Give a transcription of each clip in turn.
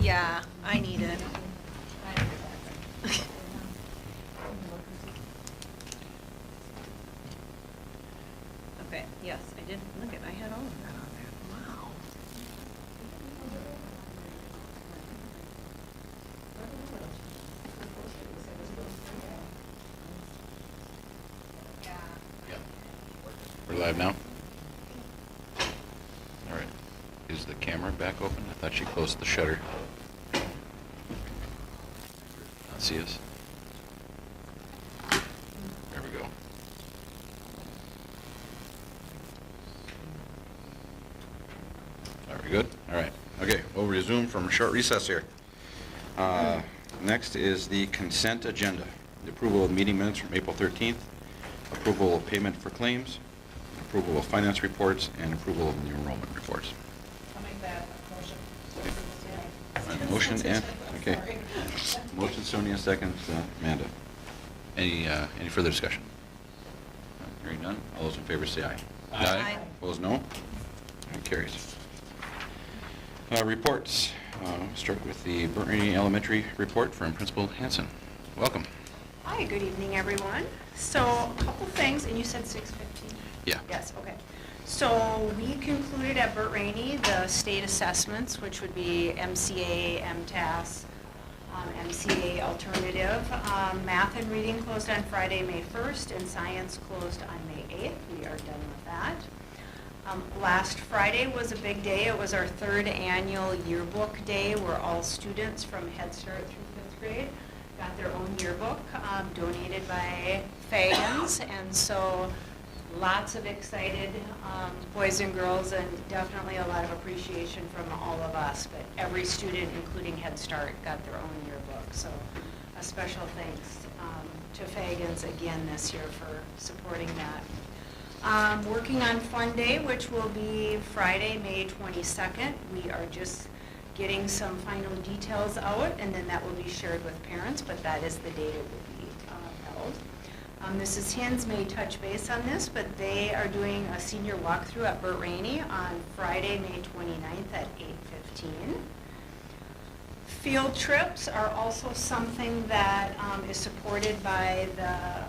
Yeah, I need it. Okay, yes, I did, look at, I had all of that on there, wow. Yeah. We're live now? All right. Is the camera back open? I thought she closed the shutter. Not see us? There we go. Are we good? All right. Okay, we'll resume from a short recess here. Next is the consent agenda. The approval of meeting minutes from April 13th, approval of payment for claims, approval of finance reports, and approval of the enrollment reports. I'll make that motion. Motion and, okay. Motion Sonia, second Amanda. Any further discussion? Hearing none, all those in favor say aye. Aye. Opposed, no. It carries. Reports. Start with the Burnt Rainy Elementary report from Principal Hanson. Welcome. Hi, good evening, everyone. So, a couple things, and you said 6:15? Yeah. Yes, okay. So, we concluded at Burnt Rainy the state assessments, which would be MCA, MTAS, MCA alternative. Math and reading closed on Friday, May 1st, and science closed on May 8th. We are done with that. Last Friday was a big day. It was our third annual yearbook day where all students from Head Start through 5th grade got their own yearbook donated by Fagans. And so lots of excited boys and girls, and definitely a lot of appreciation from all of us. But every student, including Head Start, got their own yearbook. So a special thanks to Fagans again this year for supporting that. Working on Fun Day, which will be Friday, May 22nd. We are just getting some final details out, and then that will be shared with parents, but that is the date it will be held. Mrs. Hins may touch base on this, but they are doing a senior walkthrough at Burnt Rainy on Friday, May 29th at 8:15. Field trips are also something that is supported by the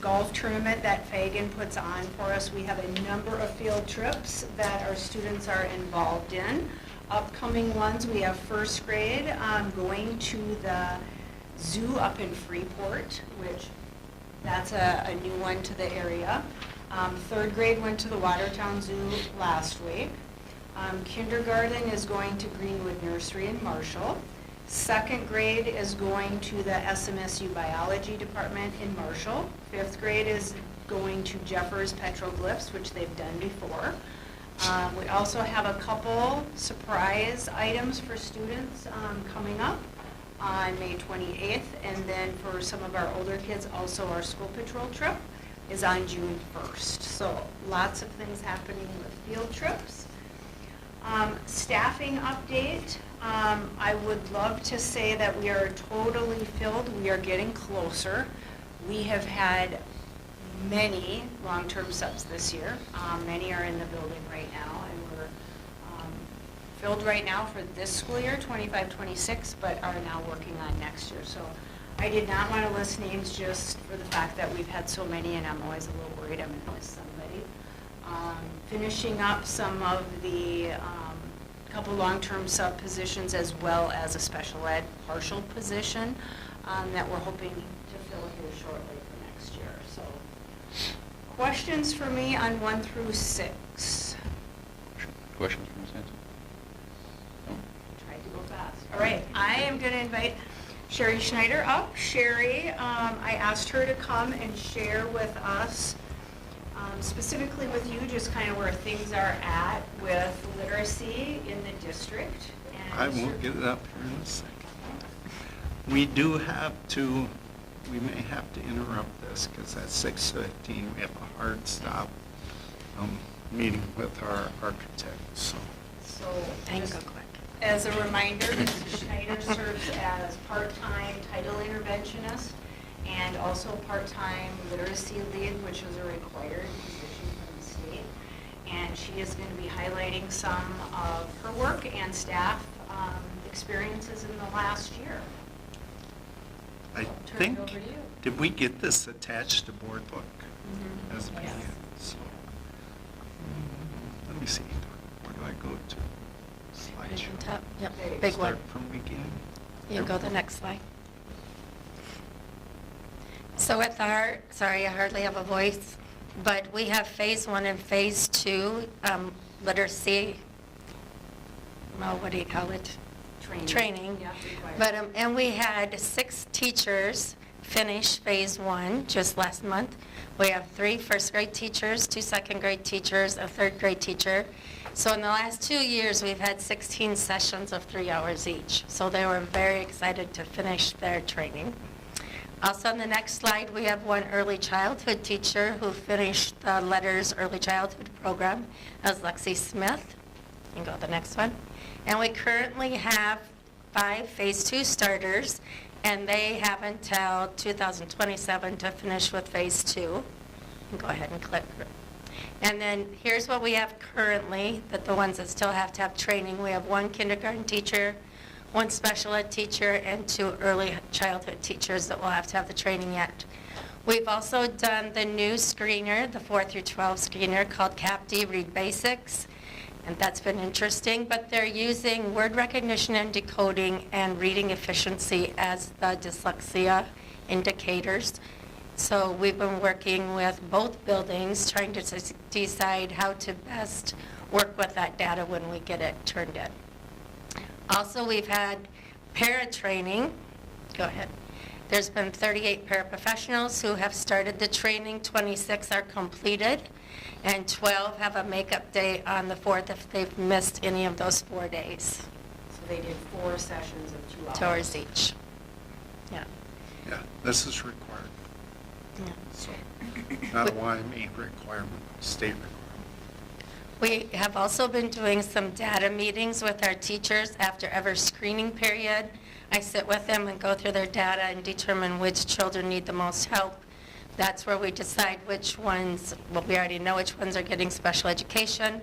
golf tournament that Fagan puts on for us. We have a number of field trips that our students are involved in. Upcoming ones, we have first grade going to the zoo up in Freeport, which that's a new one to the area. Third grade went to the Watertown Zoo last week. Kindergarten is going to Greenwood Nursery in Marshall. Second grade is going to the SMSU Biology Department in Marshall. Fifth grade is going to Jeffers Petroglyphs, which they've done before. We also have a couple surprise items for students coming up on May 28th. And then for some of our older kids, also our school patrol trip is on June 1st. So lots of things happening with field trips. Staffing update. I would love to say that we are totally filled. We are getting closer. We have had many long-term subs this year. Many are in the building right now, and we're filled right now for this school year, 25-26, but are now working on next year. So I did not want to list names just for the fact that we've had so many, and I'm always a little worried I'm going to miss somebody. Finishing up some of the couple long-term sub positions, as well as a special ed partial position that we're hoping to fill here shortly for next year. So, questions for me on 1 through 6? Questions from Ms. Hanson? No? Tried to go fast. All right, I am going to invite Sherry Schneider up. Sherry, I asked her to come and share with us, specifically with you, just kind of where things are at with literacy in the district. And I will get it up here in a second. We do have to, we may have to interrupt this because at 6:15 we have a hard stop meeting with our architect. So just as a reminder, Mrs. Schneider serves as part-time title interventionist and also part-time literacy lead, which is a required position from the state. And she is going to be highlighting some of her work and staff experiences in the last year. I Turn it think, over to you. did we get this attached to board book? As a Yes. PDF? So, let me see, where do I go to? Right Slideshow. on top. Yep, There you go. big one. Start from beginning. You go the next slide. So with our, sorry, I hardly have a voice, but we have phase 1 and phase 2 literacy, well, what do you call it? Training. Yeah, required. But, and we had 6 teachers finish phase 1 just last month. We have 3 first grade teachers, 2 second grade teachers, a third grade teacher. So in the last 2 years, we've had 16 sessions of 3 hours each. So they were very excited to finish their training. Also on the next slide, we have 1 early childhood teacher who finished the Letters Early Childhood program. That was Lexi Smith. You can go to the next one. And we currently have 5 phase 2 starters, and they have until 2027 to finish with phase 2. You can go ahead and click. And then here's what we have currently, that the ones that still have to have training. We have 1 kindergarten teacher, 1 special ed teacher, and 2 early childhood teachers that will have to have the training yet. We've also done the new screener, the 4 through 12 screener called CAPD Read Basics, and that's been interesting, but they're using word recognition and decoding and reading efficiency as the dyslexia indicators. So we've been working with both buildings, trying to decide how to best work with that data when we get it turned in. Also, we've had para-training. Go ahead. There's been 38 paraprofessionals who have started the training. 26 are completed, and 12 have a makeup day on the 4th if they've missed any of those 4 days. So they did 4 sessions of 2 hours. 2 hours each. Yeah. Yeah, this is required, Yeah. so, not a YME requirement, state requirement. We have also been doing some data meetings with our teachers after every screening period. I sit with them and go through their data and determine which children need the most help. That's where we decide which ones, well, we already know which ones are getting special education,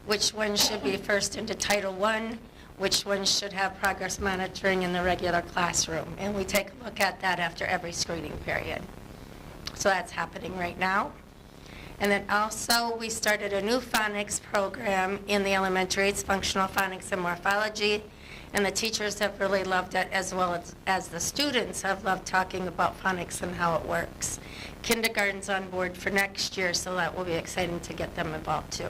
which ones should be first into Title I, which ones should have progress monitoring in the regular classroom. And we take a look at that after every screening period. So that's happening right now. And then also, we started a new phonics program in the elementary. It's functional phonics and morphology. And the teachers have really loved it, as well as the students have loved talking about phonics and how it works. Kindergarten's on board for next year, so that will be exciting to get them involved too.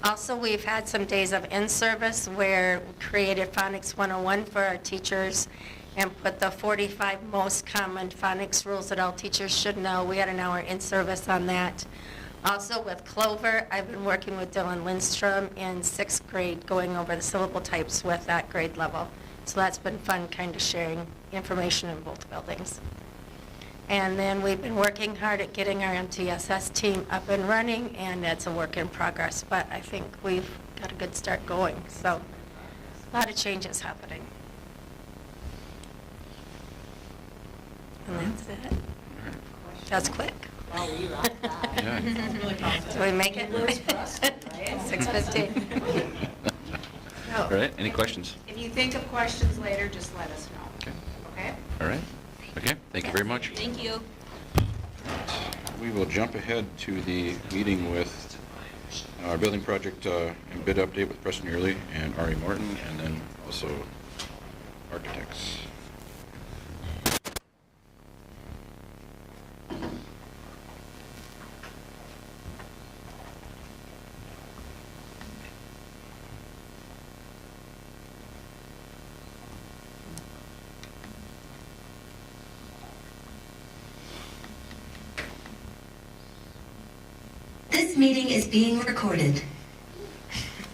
Also, we've had some days of in-service where we created Phonics 101 for our teachers and put the 45 most common phonics rules that all teachers should know. We had an hour in-service on that. Also with Clover, I've been working with Dylan Lindstrom in 6th grade, going over the syllable types with that grade level. So that's been fun, kind of sharing information in both buildings. And then we've been working hard at getting our MTSS team up and running, and it's a work in progress, but I think we've got a good start going. So a lot of changes happening. And that's it. That's quick. Wow, we rocked that. Yeah. Really positive. Do we make it? Liz Preston, right? 6:15. All right, any questions? If you think of questions later, just let us know. Okay. Okay? All right. Okay, thank you very much. Thank you. We will jump ahead to the meeting with our building project and bid update with Preston Early and Ari Morton, and then also architects. This meeting is being recorded.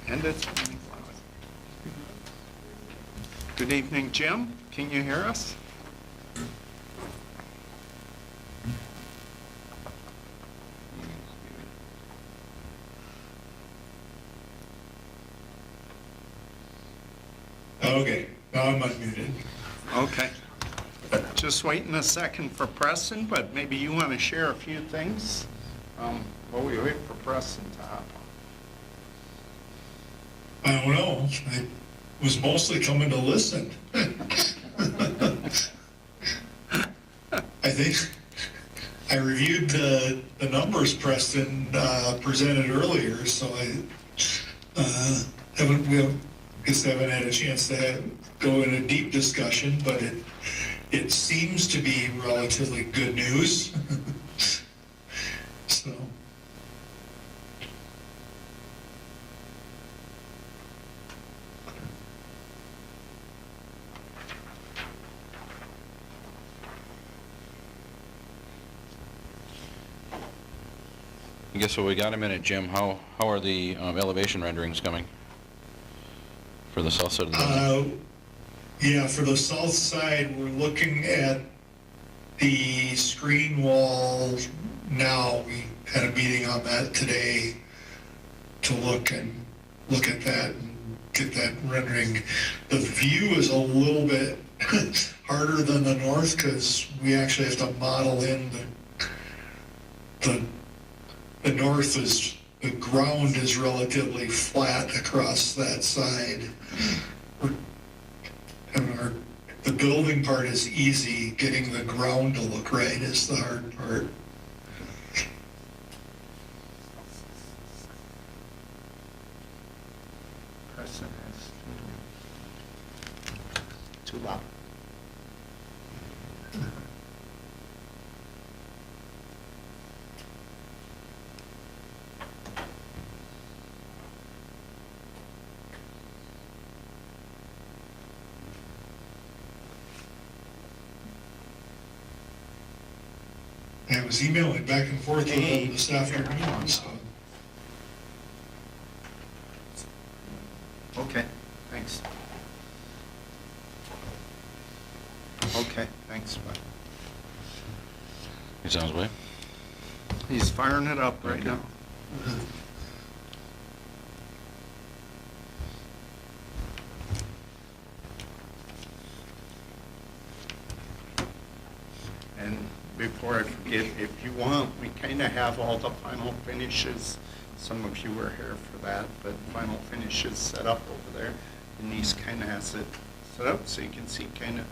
And it's running loud. Good evening, Jim. Can you hear us? Okay, now I'm unmuted. Okay. Just waiting a second for Preston, but maybe you want to share a few things while we wait for Preston to hop I don't know. was mostly coming to listen. I think I reviewed the numbers Preston presented earlier, so I guess I haven't had a chance to go in a deep discussion, but it seems to be relatively good news. So. I guess, so we got a minute, Jim. How are the elevation renderings coming for the south side of the building? Yeah, for the south side, we're looking at the screen wall now. We had a meeting on that today to look at that and get that rendering. The view is a little bit harder than the north because we actually have to model in the north is, the ground is relatively flat across that side. The building part is easy, getting the ground to look right is the hard part. Preston is too loud. I was emailing back and forth with them this afternoon, so. Okay, thanks. Okay, thanks, bud. He sounds way. He's firing it up right Okay. now. And before I forget, if you want, we kind of have all the final finishes. Some of you were here for that, but final finishes set up over there. Denise kind of has it set up so you can see kind of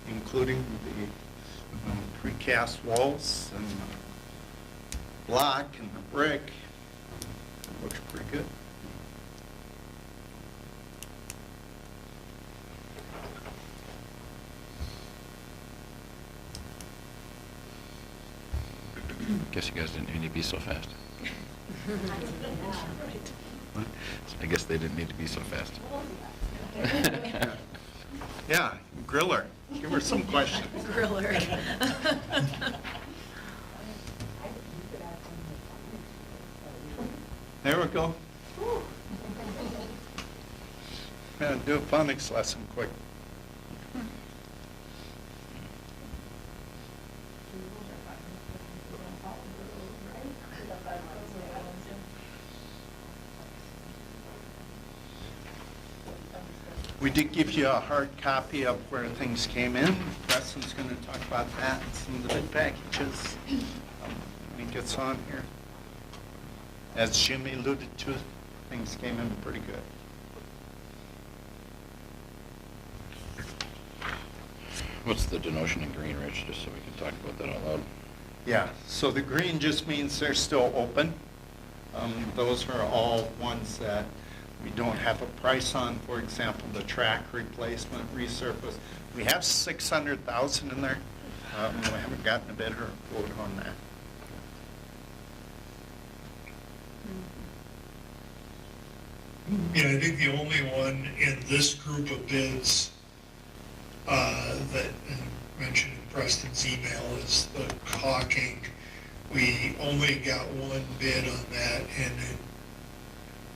including the precast walls and the block and the brick. It looks pretty good. Guess you guys didn't need to be so fast. I guess they didn't need to be so fast. Yeah, grill her. Give her some questions. Griller. There we go. Yeah, do a phonics lesson quick. We did give you a hard copy of where things came in. Preston's going to talk about that and some of the bid packages when he gets on here. As Jimmy alluded to, things came in pretty good. What's the denotion in Green Ridge, just so we can talk about that out loud? Yeah, so the green just means they're still open. Those are all ones that we don't have a price on. For example, the track replacement, resurface. We have 600,000 in there. We haven't gotten a bid or a quote on that. Yeah, I think the only one in this group of bids that mentioned in Preston's email is the caulking. We only got one bid on that, and it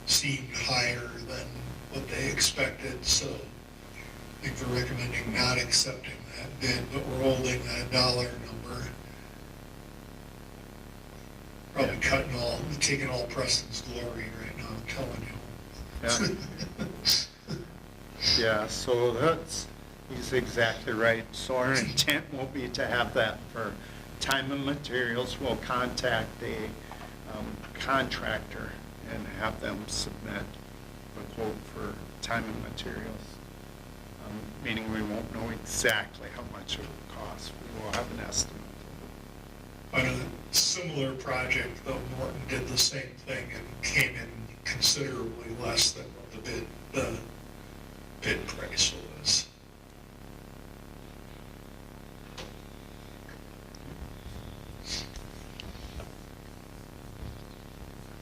seemed higher than what they expected, so I think they're recommending not accepting that bid, but we're holding that dollar number. Probably taking all Preston's glory right now, I'm telling you. Yeah. Yeah, so he's exactly right. So our intent will be to have that for time and materials. We'll contact a contractor and have them submit a quote for time and materials. meaning we won't know exactly how much it will cost. We will have an estimate. On a similar project, though, Norton did the same thing and came in considerably less than what the bid price was.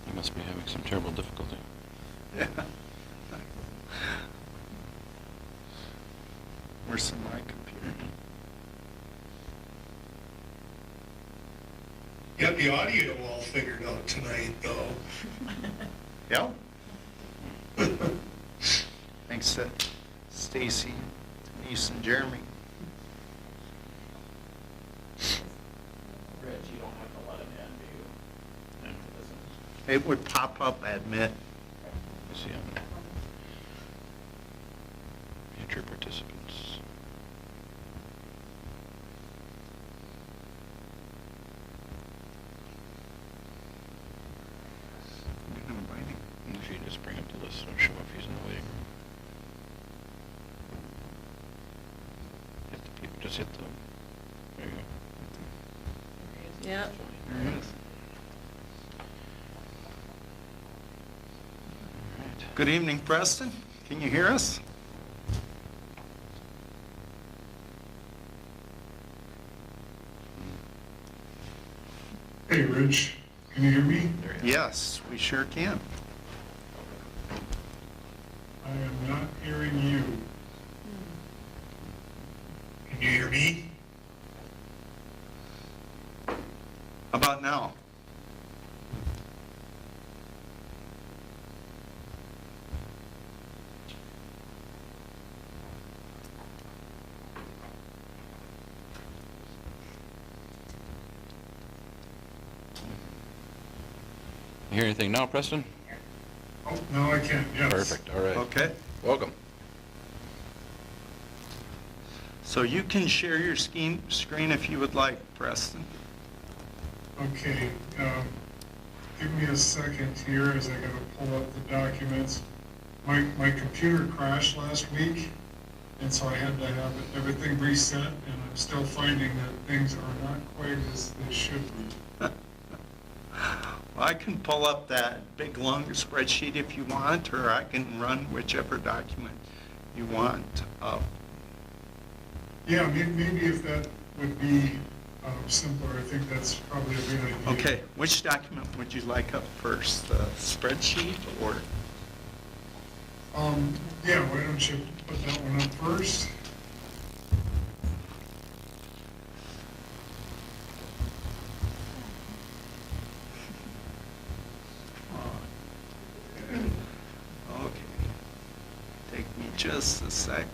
You must be having some terrible difficulty. Yeah. Where's my computer? Got the audio all figured out tonight, though. Yep. Thanks to Stacy, Denise, and Jeremy. Rich, you don't have to let him in, do you? It doesn't- It would pop up, admit. You see, future participants. You can invite him. If you just bring up the list, it'll show if he's in the waiting room. Hit the people, just hit the, there you go. Yep. There he is. All right. Good evening, Preston. Can you hear us? Hey, Rich, can you hear me? There you go. Yes, we sure can. I am not hearing you. Can you hear me? How about now? You hear anything now, Preston? Oh, now I can, yes. Perfect, all right. Okay. Welcome. So you can share your screen if you would like, Preston. Okay, give me a second here as I gotta pull up the documents. My computer crashed last week, and so I had to have everything reset, and I'm still finding that things are not quite as they should be. I can pull up that big long spreadsheet if you want, or I can run whichever document you want up. Yeah, maybe if that would be simpler, I think that's probably a good idea. Okay, which document would you like up first, the spreadsheet or? Yeah, why don't you put that one up first? Okay, take me just a sec.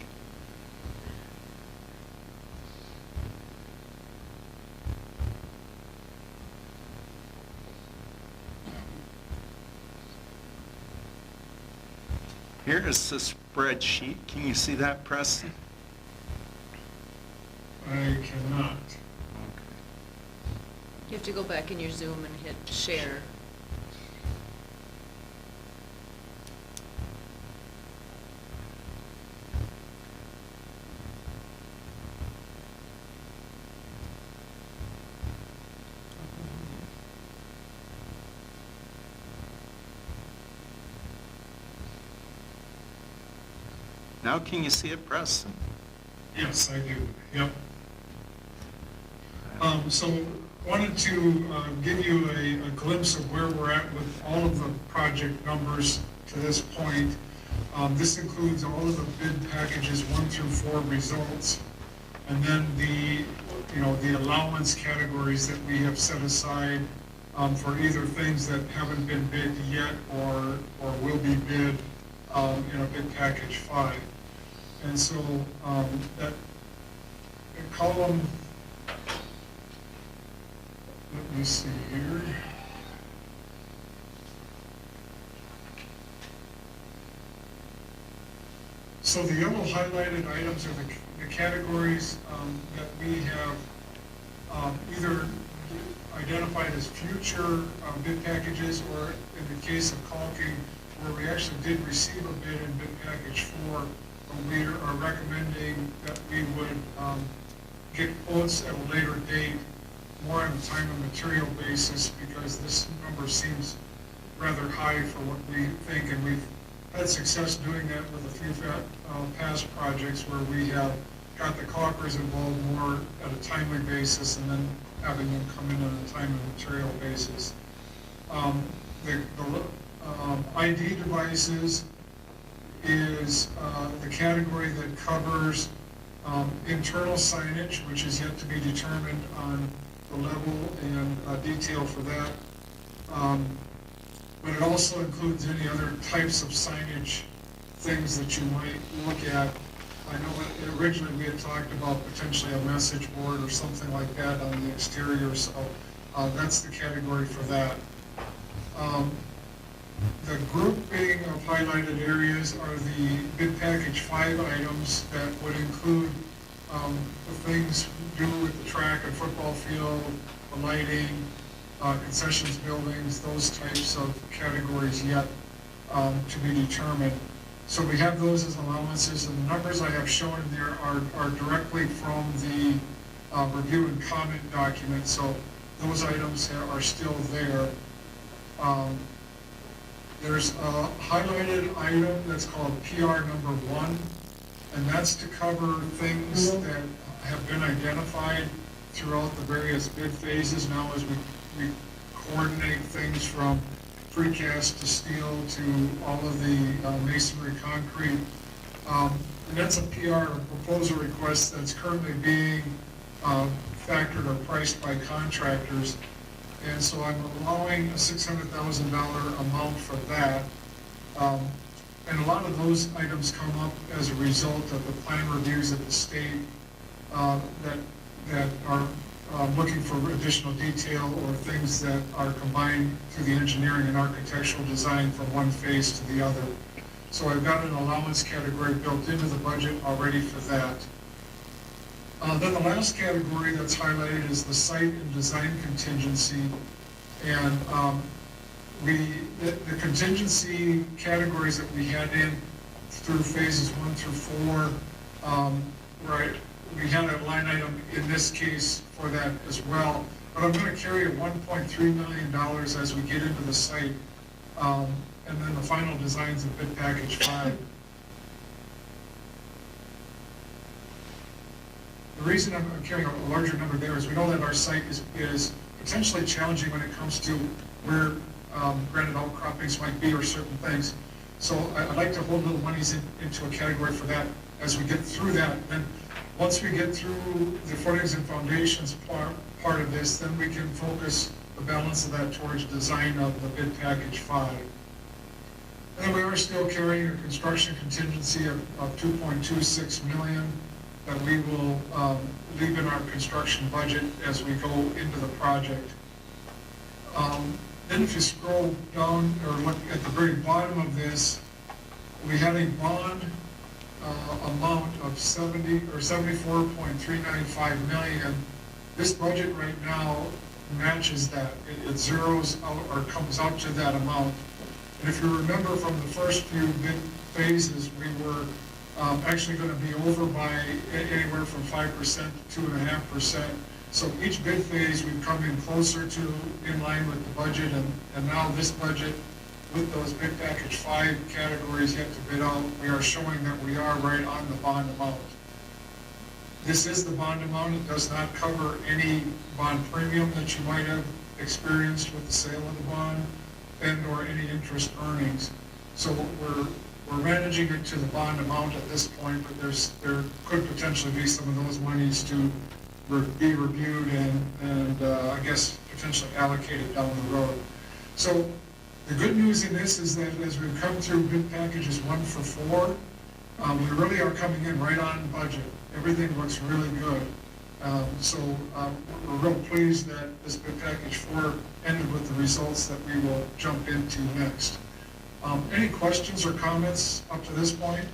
Here is the spreadsheet. Can you see that, Preston? I cannot. You have to go back in your Zoom and hit share. Now can you see it, Preston? Yes, I do, yep. So wanted to give you a glimpse of where we're at with all of the project numbers to this point. This includes all of the bid packages 1 through 4 results, and then the allowance categories that we have set aside for either things that haven't been bid yet or will be bid in a bid package 5. And so that column, let me see here. So the yellow highlighted items are the categories that we have either identified as future bid packages, or in the case of caulking, where we actually did receive a bid in bid package 4 we are recommending that we would get quotes at a later date, more on a time and material basis, because this number seems rather high for what we think, and we've had success doing that with a few past projects where we have got the caulkers involved more at a timely basis and then having them come in on a time and material basis. The ID devices is the category that covers internal signage, which is yet to be determined on the level and detail for that. But it also includes any other types of signage things that you might look at. I know originally we had talked about potentially a message board or something like that on the exterior, so that's the category for that. The grouping of highlighted areas are the bid package 5 items that would include the things to do with the track and football field, the lighting, concessions buildings, those types of categories yet to be determined. So we have those as allowances, and the numbers I have shown in there are directly from the review and comment document, so those items are still there. There's a highlighted item that's called PR number 1, and that's to cover things that have been identified throughout the various bid phases now as we coordinate things from precast to steel to all of the masonry concrete. And that's a PR proposal request that's currently being factored or priced by contractors. And so I'm allowing a $600,000 amount for that. And a lot of those items come up as a result of the plan reviews at the state that are looking for additional detail or things that are combined through the engineering and architectural design from one phase to the other. So I've got an allowance category built into the budget already for that. Then the last category that's highlighted is the site and design contingency. And the contingency categories that we had in through phases 1 through 4, right, we had a line item in this case for that as well. But I'm going to carry a $1.3 million as we get into the site. And then the final designs of bid package 5. The reason I'm carrying a larger number there is we know that our site is potentially challenging when it comes to where granite outcroppings might be or certain things. So I'd like to hold little monies into a category for that as we get through that. Then once we get through the footings and foundations part of this, then we can focus the balance of that towards design of the bid package 5. And then we are still carrying a construction contingency of $2.26 million that we will leave in our construction budget as we go into the project. Then if you scroll down or look at the very bottom of this, we had a bond amount of $74.395 million. This budget right now matches that. It zeroes out or comes out to that amount. And if you remember from the first few bid phases, we were actually going to be over by anywhere from 5% to 2.5%. So each bid phase we've come in closer to in line with the budget, and now this budget with those bid package 5 categories yet to bid out, we are showing that we are right on the bond amount. This is the bond amount. It does not cover any bond premium that you might have experienced with the sale of the bond and or any interest earnings. So we're managing it to the bond amount at this point, but there could potentially be some of those monies to be reviewed and I guess potentially allocated down the road. So the good news in this is that as we've come through bid packages 1 for 4, we really are coming in right on budget. Everything looks really good. So we're real pleased that this bid package 4 ended with the results that we will jump into next. Any questions or comments up to this point?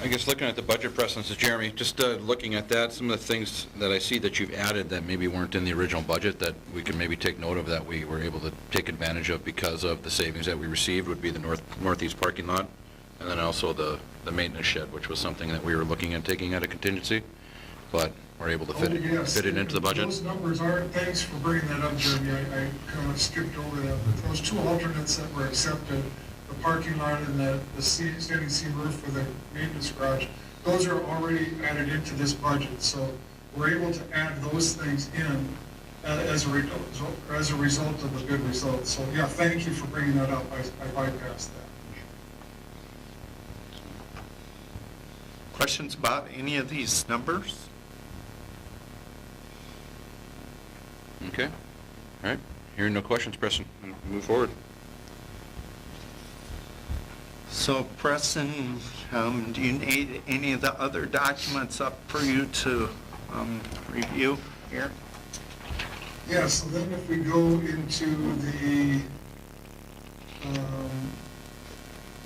I guess looking at the budget precedents, Jeremy, just looking at that, some of the things that I see that you've added that maybe weren't in the original budget that we can maybe take note of that we were able to take advantage of because of the savings that we received would be the northeast parking lot, And then also the maintenance shed, which was something that we were looking at taking out of contingency, but we're able to fit Oh, it, yes. fit it into the budget. Those numbers are, thanks for bringing that up, Jeremy. I kind of skipped over that. But those two alternates that were accepted, the parking lot and the standing seam roof for the maintenance garage, those are already added into this budget. So we're able to add those things in as a result of the bid results. So yeah, thank you for bringing that up. I bypassed that. Questions about any of these numbers? Okay, all right. Hearing no questions, Preston, move forward. So Preston, do you need any of the other documents up for you to review here? Yeah, so then if we go into the,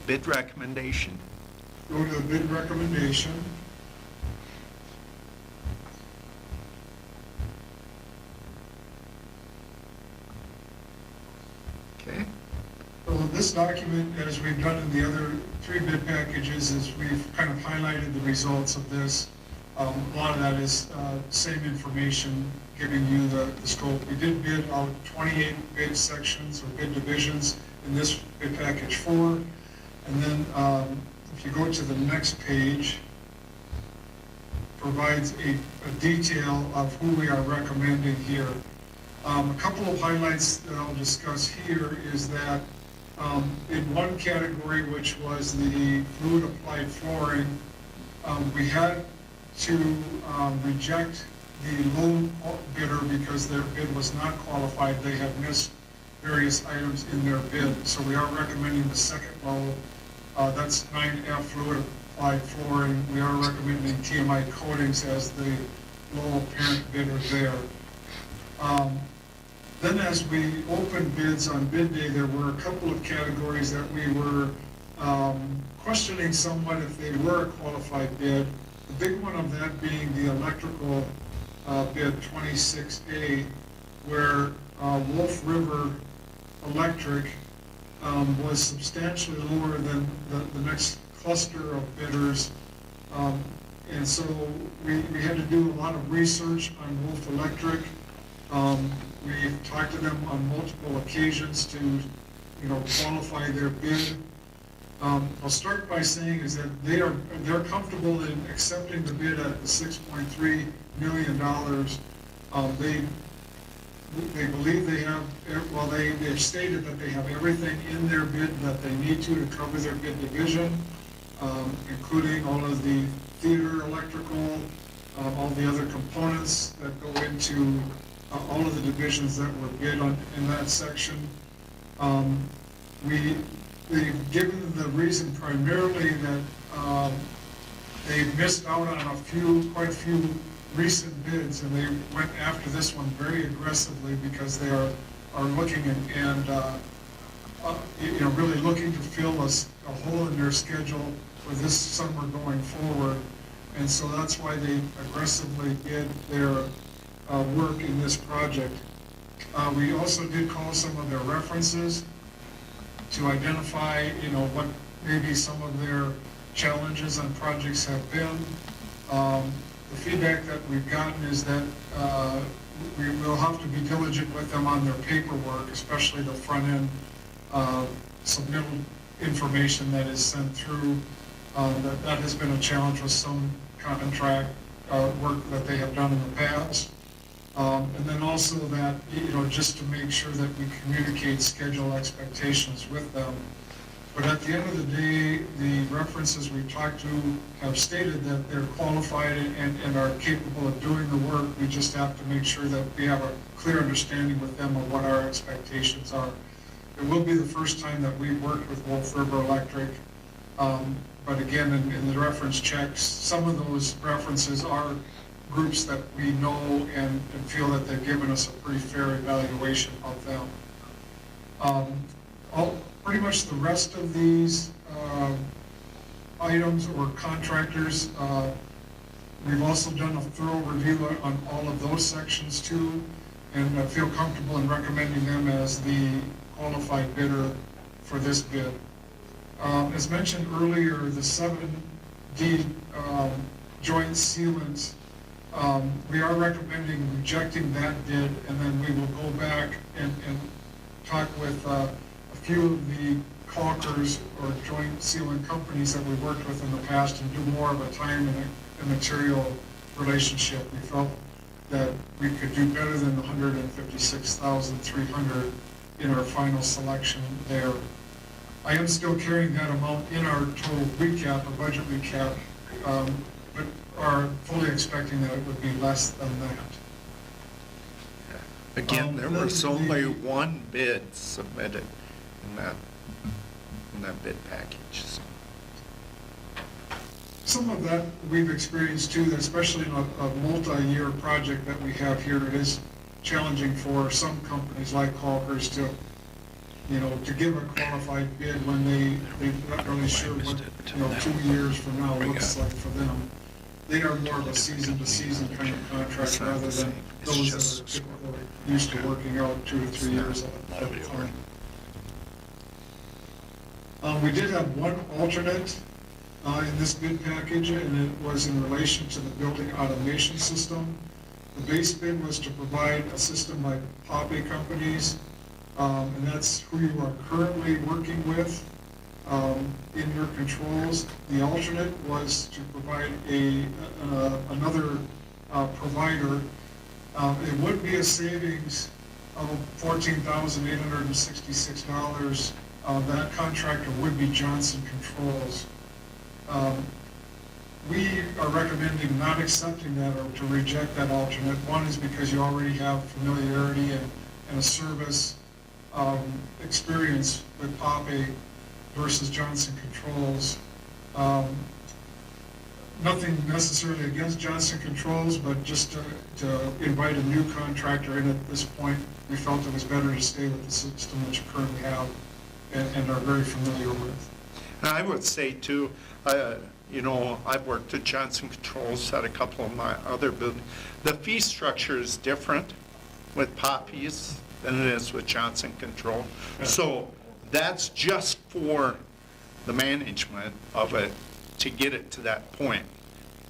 Bid recommendation. go to the bid recommendation. Okay. So this document, as we've done in the other three bid packages, is we've kind of highlighted the results of this. A lot of that is same information, giving you the scope. We did bid out 28 bid sections or bid divisions in this bid package 4. And then if you go to the next page, provides a detail of who we are recommending here. A couple of highlights that I'll discuss here is that in one category, which was the fluid applied flooring, we had to reject the low bidder because their bid was not qualified. They had missed various items in their bid. So we are recommending the second low. That's 9F fluid applied flooring. We are recommending TMI Coatings as the low apparent bidder there. Then as we opened bids on bid day, there were a couple of categories that we were questioning somewhat if they were a qualified bid. The big one of that being the electrical bid 26A, where Wolf River Electric was substantially lower than the next cluster of bidders. And so we had to do a lot of research on Wolf Electric. We talked to them on multiple occasions to, qualify their bid. I'll start by saying is that they're comfortable in accepting the bid at the $6.3 million. They believe they have, well, they've stated that they have everything in their bid that they need to cover their bid division, including all of the theater electrical, all the other components that go into all of the divisions that were bid on in that section. They've given the reason primarily that they missed out on quite a few recent bids, and they went after this one very aggressively because they are looking and really looking to fill a hole in their schedule for this summer going forward. And so that's why they aggressively bid their work in this project. We also did call some of their references to identify, what maybe some of their challenges on projects have been. The feedback that we've gotten is that we will have to be diligent with them on their paperwork, especially the front-end submittal information that is sent through. That has been a challenge with some contract work that they have done in the past. And then also that, just to make sure that we communicate schedule expectations with them. But at the end of the day, the references we've talked to have stated that they're qualified and are capable of doing the work. We just have to make sure that we have a clear understanding with them of what our expectations are. It will be the first time that we've worked with Wolf River Electric. But again, in the reference checks, some of those references are groups that we know and feel that they've given us a pretty fair evaluation of them. Pretty much the rest of these items or contractors, we've also done a thorough review on all of those sections too, and I feel comfortable in recommending them as the qualified bidder for this bid. As mentioned earlier, the 7D joint sealants, we are recommending rejecting that bid, and then we will go back and talk with a few of the caulkers or joint sealant companies that we've worked with in the past and do more of a time and material relationship. We felt that we could do better than the $156,300 in our final selection there. I am still carrying that amount in our total recap, or budget recap, but are fully expecting that it would be less than that. Again, there then was only the- one bid submitted in that bid package. So. Some of that we've experienced too, that especially in a multi-year project that we have here, it is challenging for some companies like Caulkers to give a qualified bid when they're not really sure what, 2 years from now looks like for them. They are more of a season-to-season kind of contract rather than those that are typically used to working out 2 to 3 years at a time. We did have one alternate in this bid package, and it was in relation to the building automation system. The base bid was to provide a system like Poppe Companies, and that's who you are currently working with in your controls. The alternate was to provide another provider. It would be a savings of $14,866. That contractor would be Johnson Controls. We are recommending not accepting that or to reject that alternate. One is because you already have familiarity and a service experience with Poppe versus Johnson Controls. Nothing necessarily against Johnson Controls, but just to invite a new contractor in at this point, we felt it was better to stay with the system that you currently have and are very familiar with. And I would say too, I've worked at Johnson Controls at a couple of my other buildings. The fee structure is different with Poppe's than it is with Johnson Control. So that's just for the management of it to get it to that point.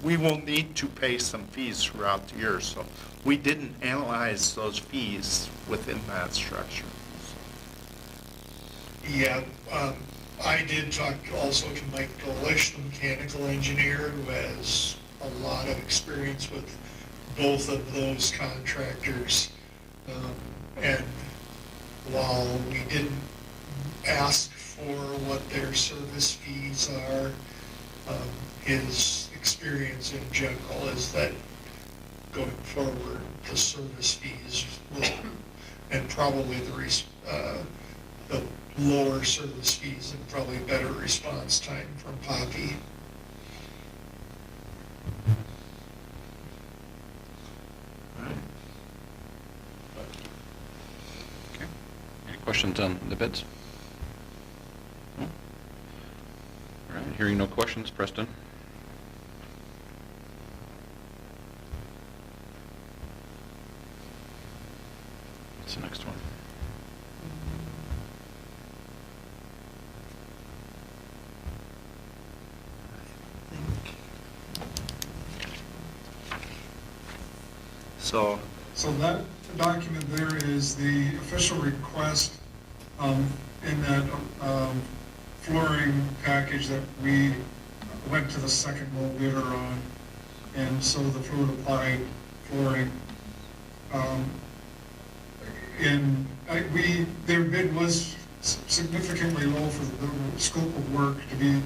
We will need to pay some fees throughout the year, so we didn't analyze those fees within that structure. Yeah, I did talk also to Mike Dolish, the mechanical engineer, who has a lot of experience with both of those contractors. And while we didn't ask for what their service fees are, his experience in general is that going forward, the service fees will, and probably the lower service fees and probably better response time from Poppe. Okay. Any questions on the bids? No? All right, hearing no questions, Preston? What's the next one? So that document there is the official request in that flooring package that we went to the second low bidder on, and so the fluid applied flooring. Their bid was significantly low for the scope of work to be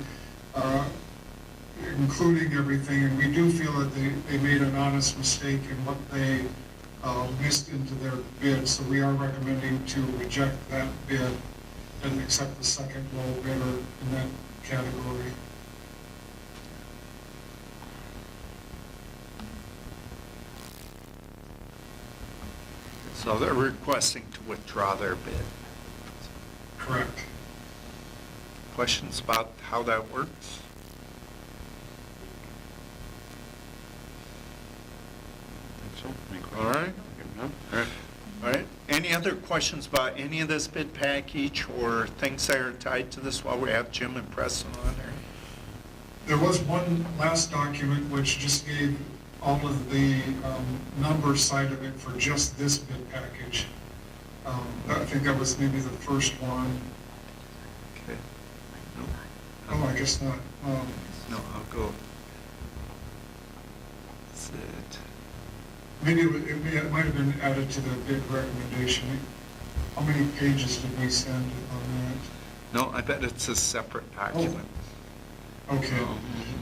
including everything, and we do feel that they made an honest mistake in what they missed into their bid, so we are recommending to reject that bid and accept the second low bidder in that category. So they're requesting to withdraw their bid. Correct. Questions about how that works? Think so? Any questions? All right. No? All right. All right, any other questions about any of this bid package or things that are tied to this while we have Jim and Preston on there? There was one last document which just gave all of the number side of it for just this bid package. I think that was maybe the first one. Okay. No, Oh, I guess not. no, I'll go. That's it. Maybe it might have been added to the bid recommendation. How many pages did we send on No, I bet it's a separate document. that? Okay.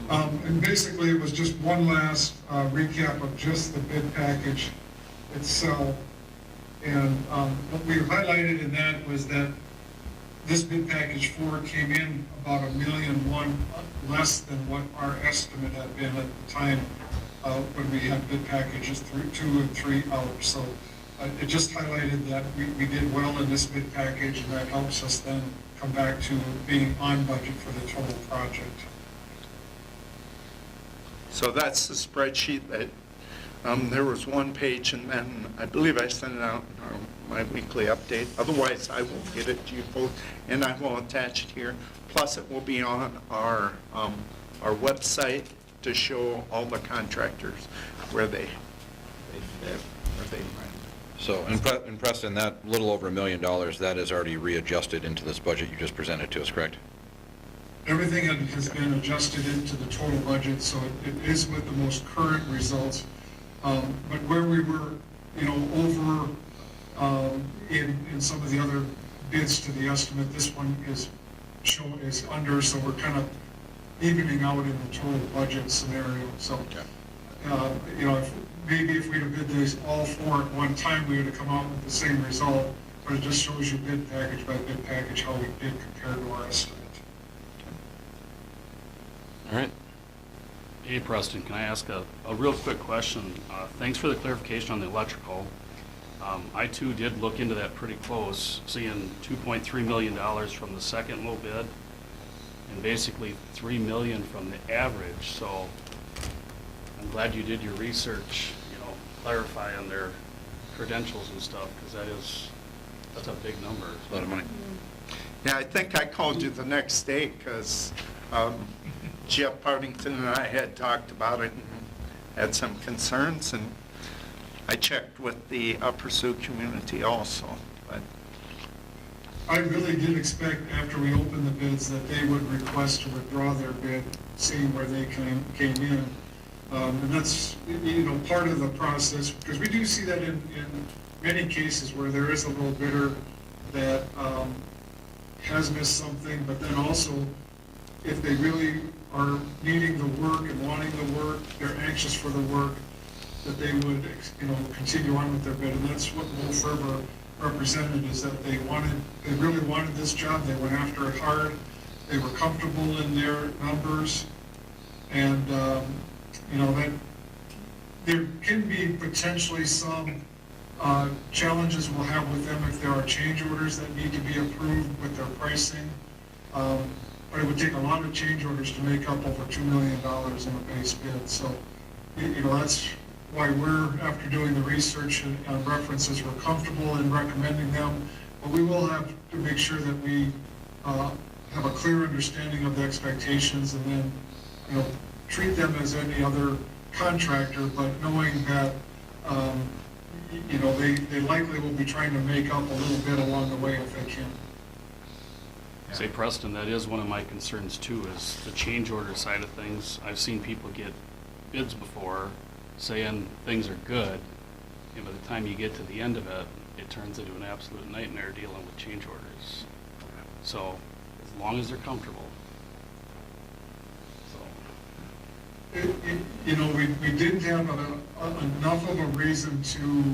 And basically, it was just one last recap of just the bid package itself. And what we highlighted in that was that this bid package 4 came in about $1.1 million less than what our estimate had been at the time when we had bid packages 2 and 3 out. So it just highlighted that we did well in this bid package, and that helps us then come back to being on budget for the total project. So that's the spreadsheet that, there was one page, and then I believe I sent it out in my weekly update. Otherwise, I will get it to you both, and I will attach it here. Plus, it will be on our website to show all the contractors where they fit, where they rent. So, and Preston, that little over $1 million, that is already readjusted into this budget you just presented to us, correct? Everything has been adjusted into the total budget, so it is with the most current results. But where we were, over in some of the other bids to the estimate, this one is under, so we're kind of evening out in the total budget scenario. So, if we'd have bid these all 4 at one time, we would have come out with the same result. But it just shows you bid package by bid package how we did compared to our estimate. All right. Hey, Preston, can I ask a real quick question? Thanks for the clarification on the electrical. I too did look into that pretty close, seeing $2.3 million from the second low bid and basically $3 million from the average. So I'm glad you did your research, clarify on their credentials and stuff, because that's a big number. It's a lot of money. Yeah, I think I called you the next day because Jeff Partington and I had talked about it and had some concerns, and I checked with the Upper Sioux community also. But I really did expect after we opened the bids that they would request to withdraw their bid, seeing where they came in. And that's, part of the process, because we do see that in many cases where there is a little bidder that has missed something, but then also if they really are needing the work and wanting the work, they're anxious for the work, that they would, continue on with their bid. And that's what Wolf River represented, is that they really wanted this job. They went after it hard. They were comfortable in their numbers. And, that there can be potentially some challenges we'll have with them if there are change orders that need to be approved with their pricing. But it would take a lot of change orders to make up over $2 million in a base bid. So, that's why we're, after doing the research and references, we're comfortable in recommending them. But we will have to make sure that we have a clear understanding of the expectations, and then, treat them as any other contractor, but knowing that, they likely will be trying to make up a little bit along the way if they can. Say, Preston, that is one of my concerns too, is the change order side of things. I've seen people get bids before saying things are good, and by the time you get to the end of it, it turns into an absolute nightmare dealing with change orders. So, as long as they're comfortable. We didn't have enough of a reason to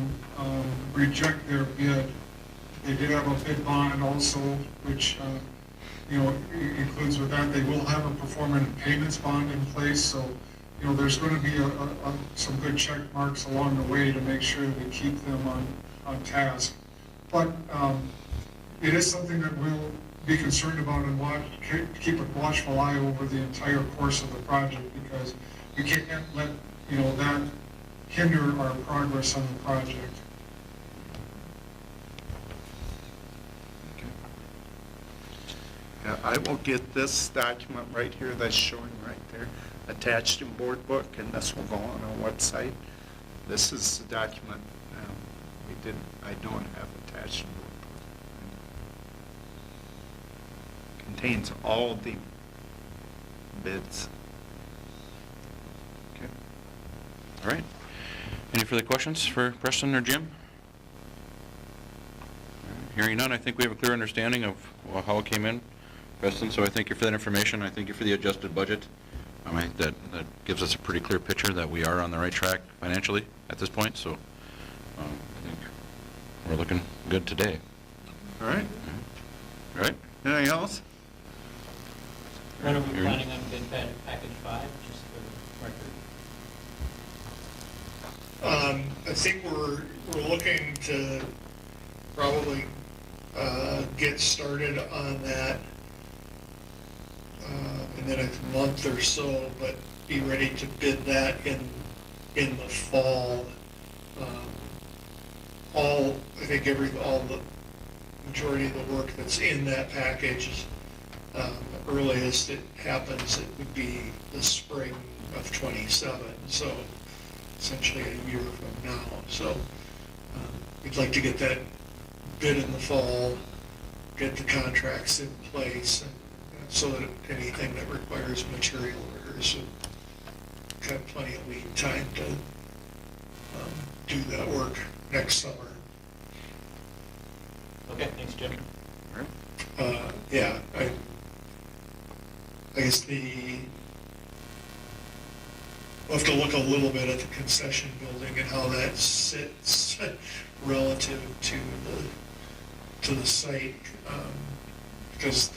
reject their bid. They did have a bid bond also, which, includes with that, they will have a performance and payments bond in place. So, there's going to be some good check marks along the way to make sure that we keep them on task. But it is something that we'll be concerned about and keep a watchful eye over the entire course of the project, because we can't let that hinder our progress on the project. Yeah, I will get this document right here that's showing right there, attached in board book, and this will go on our website. This is the document I don't have attached in board book. Contains all the bids. Okay. All right. Any further questions for Preston or Jim? All right. Hearing none, I think we have a clear understanding of how it came in, Preston, so I thank you for that information. I thank you for the adjusted budget. I think that gives us a pretty clear picture that we are on the right track financially at this point, so I think we're looking good today. All right. All right? Anything else? When are we Aaron? planning on bid package 5, just for the record? I think we're looking to probably get started on that in the next month or so, but be ready to bid that in the fall. I think all the majority of the work that's in that package, earliest it happens, it would be the spring of '27, so essentially a year from now. So we'd like to get that bid in the fall, get the contracts in place, and so that anything that requires material orders would have plenty of lead time to do that work next summer. Okay, thanks, Jim. All right. Yeah, I guess we'll have to look a little bit at the concession building and how that sits relative to the site, because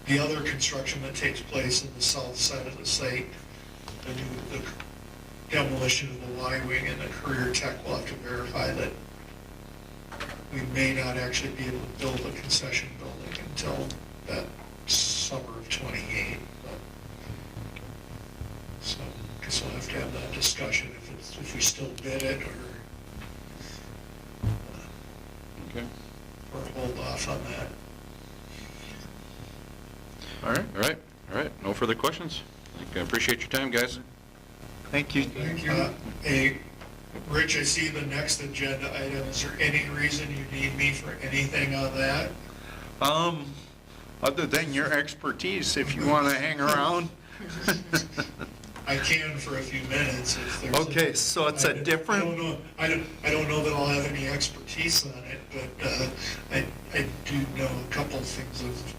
the other construction that takes place in the south side of the site, the demolition of the Y-wing and the career tech will have to verify that we may not actually be able to build a concession building until that summer of '28. So I guess we'll have to have that discussion if we still bid it Okay. or hold off on that. All right. All right. All right. No further questions. I appreciate your time, guys. Thank you. Thank you. Hey, Rich, I see the next agenda item. Is there any reason you need me for anything on that? Other than your expertise, if you want to hang around. I can for a few minutes if there's. Okay, so it's a different. I don't know that I'll have any expertise on it, but I do know a couple things of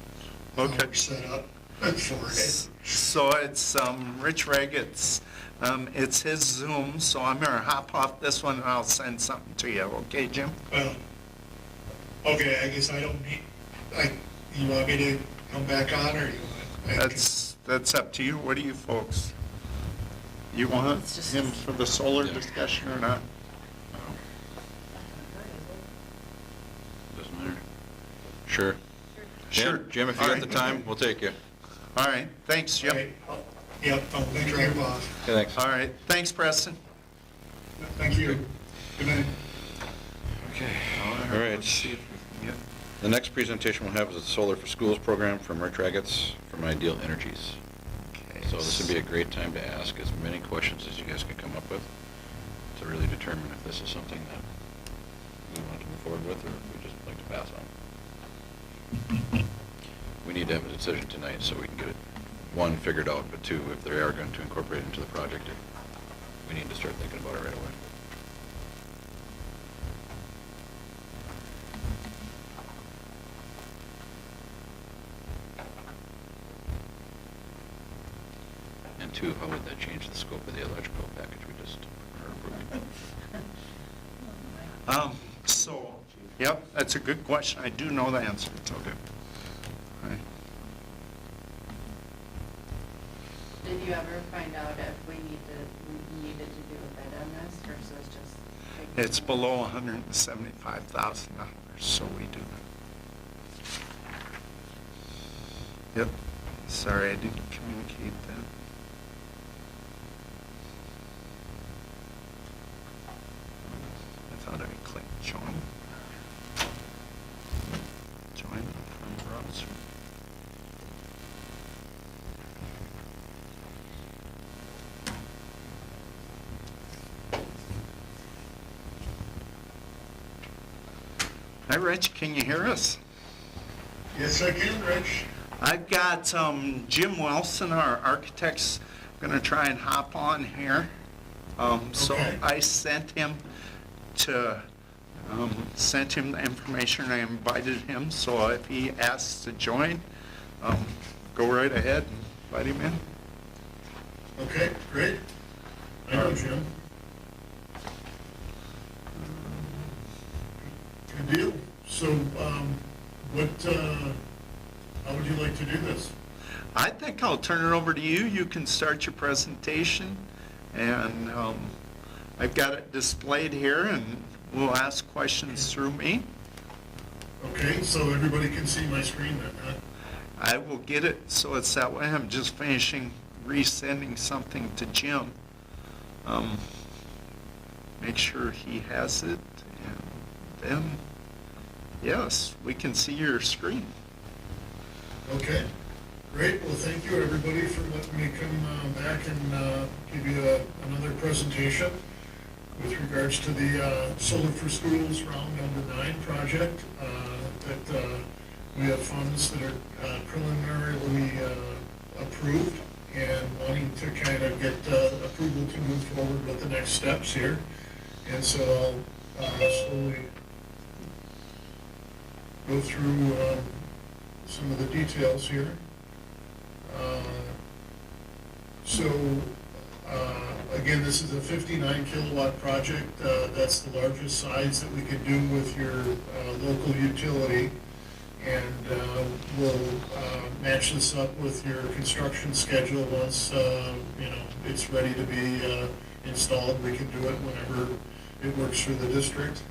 how Okay. we're set up for it. So it's Rich Reggett's, it's his Zoom, so I'm gonna hop off this one and I'll send something to you, okay, Jim? Well, okay, I guess I don't need, you want me to come back on, or you want? That's up to you. What do you folks? You want It's just- him for the solar Yeah. discussion or not? Doesn't matter. Sure. Sure. Jim, if you All got the right. time, we'll take you. All right, thanks, Jim. Okay, yep, I'll drop off. Okay, thanks. All right, thanks, Preston. Thank you. Good night. Okay. All All right. let's see if we can get- The next presentation we'll have is the Solar for Schools program from Rich Ragetz from Ideal Energies. Okay. So this would be a great time to ask as many questions as you guys can come up with to really determine if this is something that we want to move forward with or if we just like to pass on. We need to have a decision tonight so we can get it, one, figured out, but two, if they are going to incorporate it into the project, we need to start thinking about it right away. And two, how would that change the scope of the electrical package we just are approving? So, yep, that's a good question. I do know the answer. It's okay. All right. Did you ever find out if we needed to do a bid on this versus just? It's below $175,000, so we do. Yep, sorry, I didn't communicate that. I thought I clicked join. Join from browser. Hi, Rich, can you hear us? Yes, I can, Rich. I've got Jim Wilson, our architect's going to try and hop on here. So Okay. I sent him the information, I invited him, so if he asks to join, go right ahead and invite him in. Okay, great. I know Jim. Good deal. So, how would you like to do this? I think I'll turn it over to you. You can start your presentation, and I've got it displayed here, and we'll ask questions through me. Okay, so everybody can see my screen then, huh? I will get it so it's that way. I'm just finishing resending something to Jim. Make sure he has it, and then, yes, we can see your screen. Okay, great. Well, thank you, everybody, for letting me come back and give you another presentation with regards to the Solar for Schools Round Number 9 project. That we have funds that are preliminarily approved and wanting to kind of get approval to move forward with the next steps here. And so I'll slowly go through some of the details here. Again, this is a 59 kilowatt project. That's the largest size that we can do with your local utility. And we'll match this up with your construction schedule once it's ready to be installed. We can do it whenever it works for the district.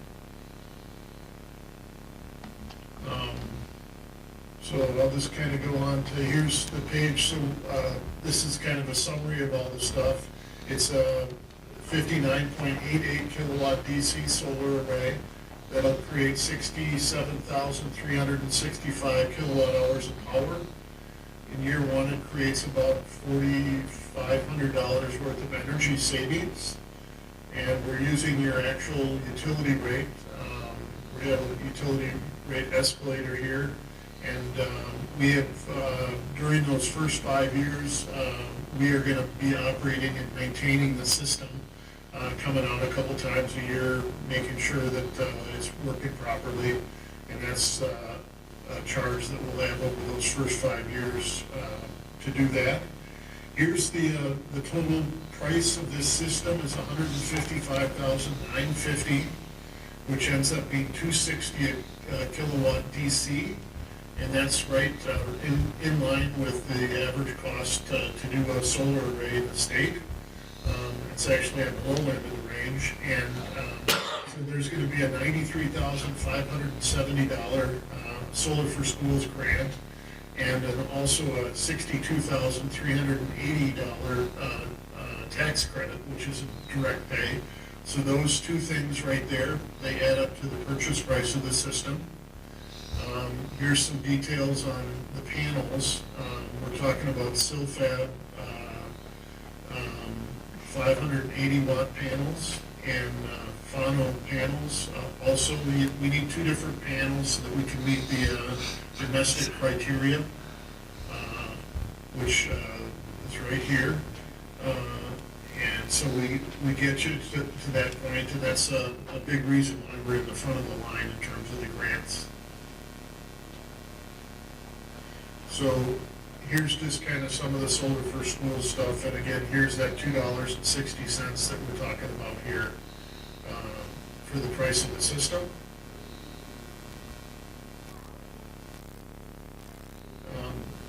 So I'll just kind of go on to, here's the page. So this is kind of a summary of all the stuff. It's a 59.88 kilowatt DC solar array that'll create 67,365 kilowatt hours of power. In year one, it creates about $4,500 worth of energy savings. And we're using your actual utility rate. We have a utility rate escalator here. And we have, during those first 5 years, we are going to be operating and maintaining the system, coming out a couple times a year, making sure that it's working properly. And that's a charge that we'll have over those first 5 years to do that. Here's the total price of this system is $155,950, which ends up being $260 a kilowatt DC. And that's right in line with the average cost to do a solar array in the state. It's actually at the low end of the range. And so there's going to be a $93,570 Solar for Schools grant, and also a $62,380 tax credit, which is a direct pay. So those two things right there, they add up to the purchase price of the system. Here's some details on the panels. We're talking about Silfab 580 watt panels and Fano panels. Also, we need two different panels so that we can meet the domestic criteria, which is right here. And so we get you to that point, and that's a big reason why we're in the front of the line in terms of the grants. So here's just kind of some of the Solar for Schools stuff, and again, here's that $2.60 that we're talking about here for the price of the system.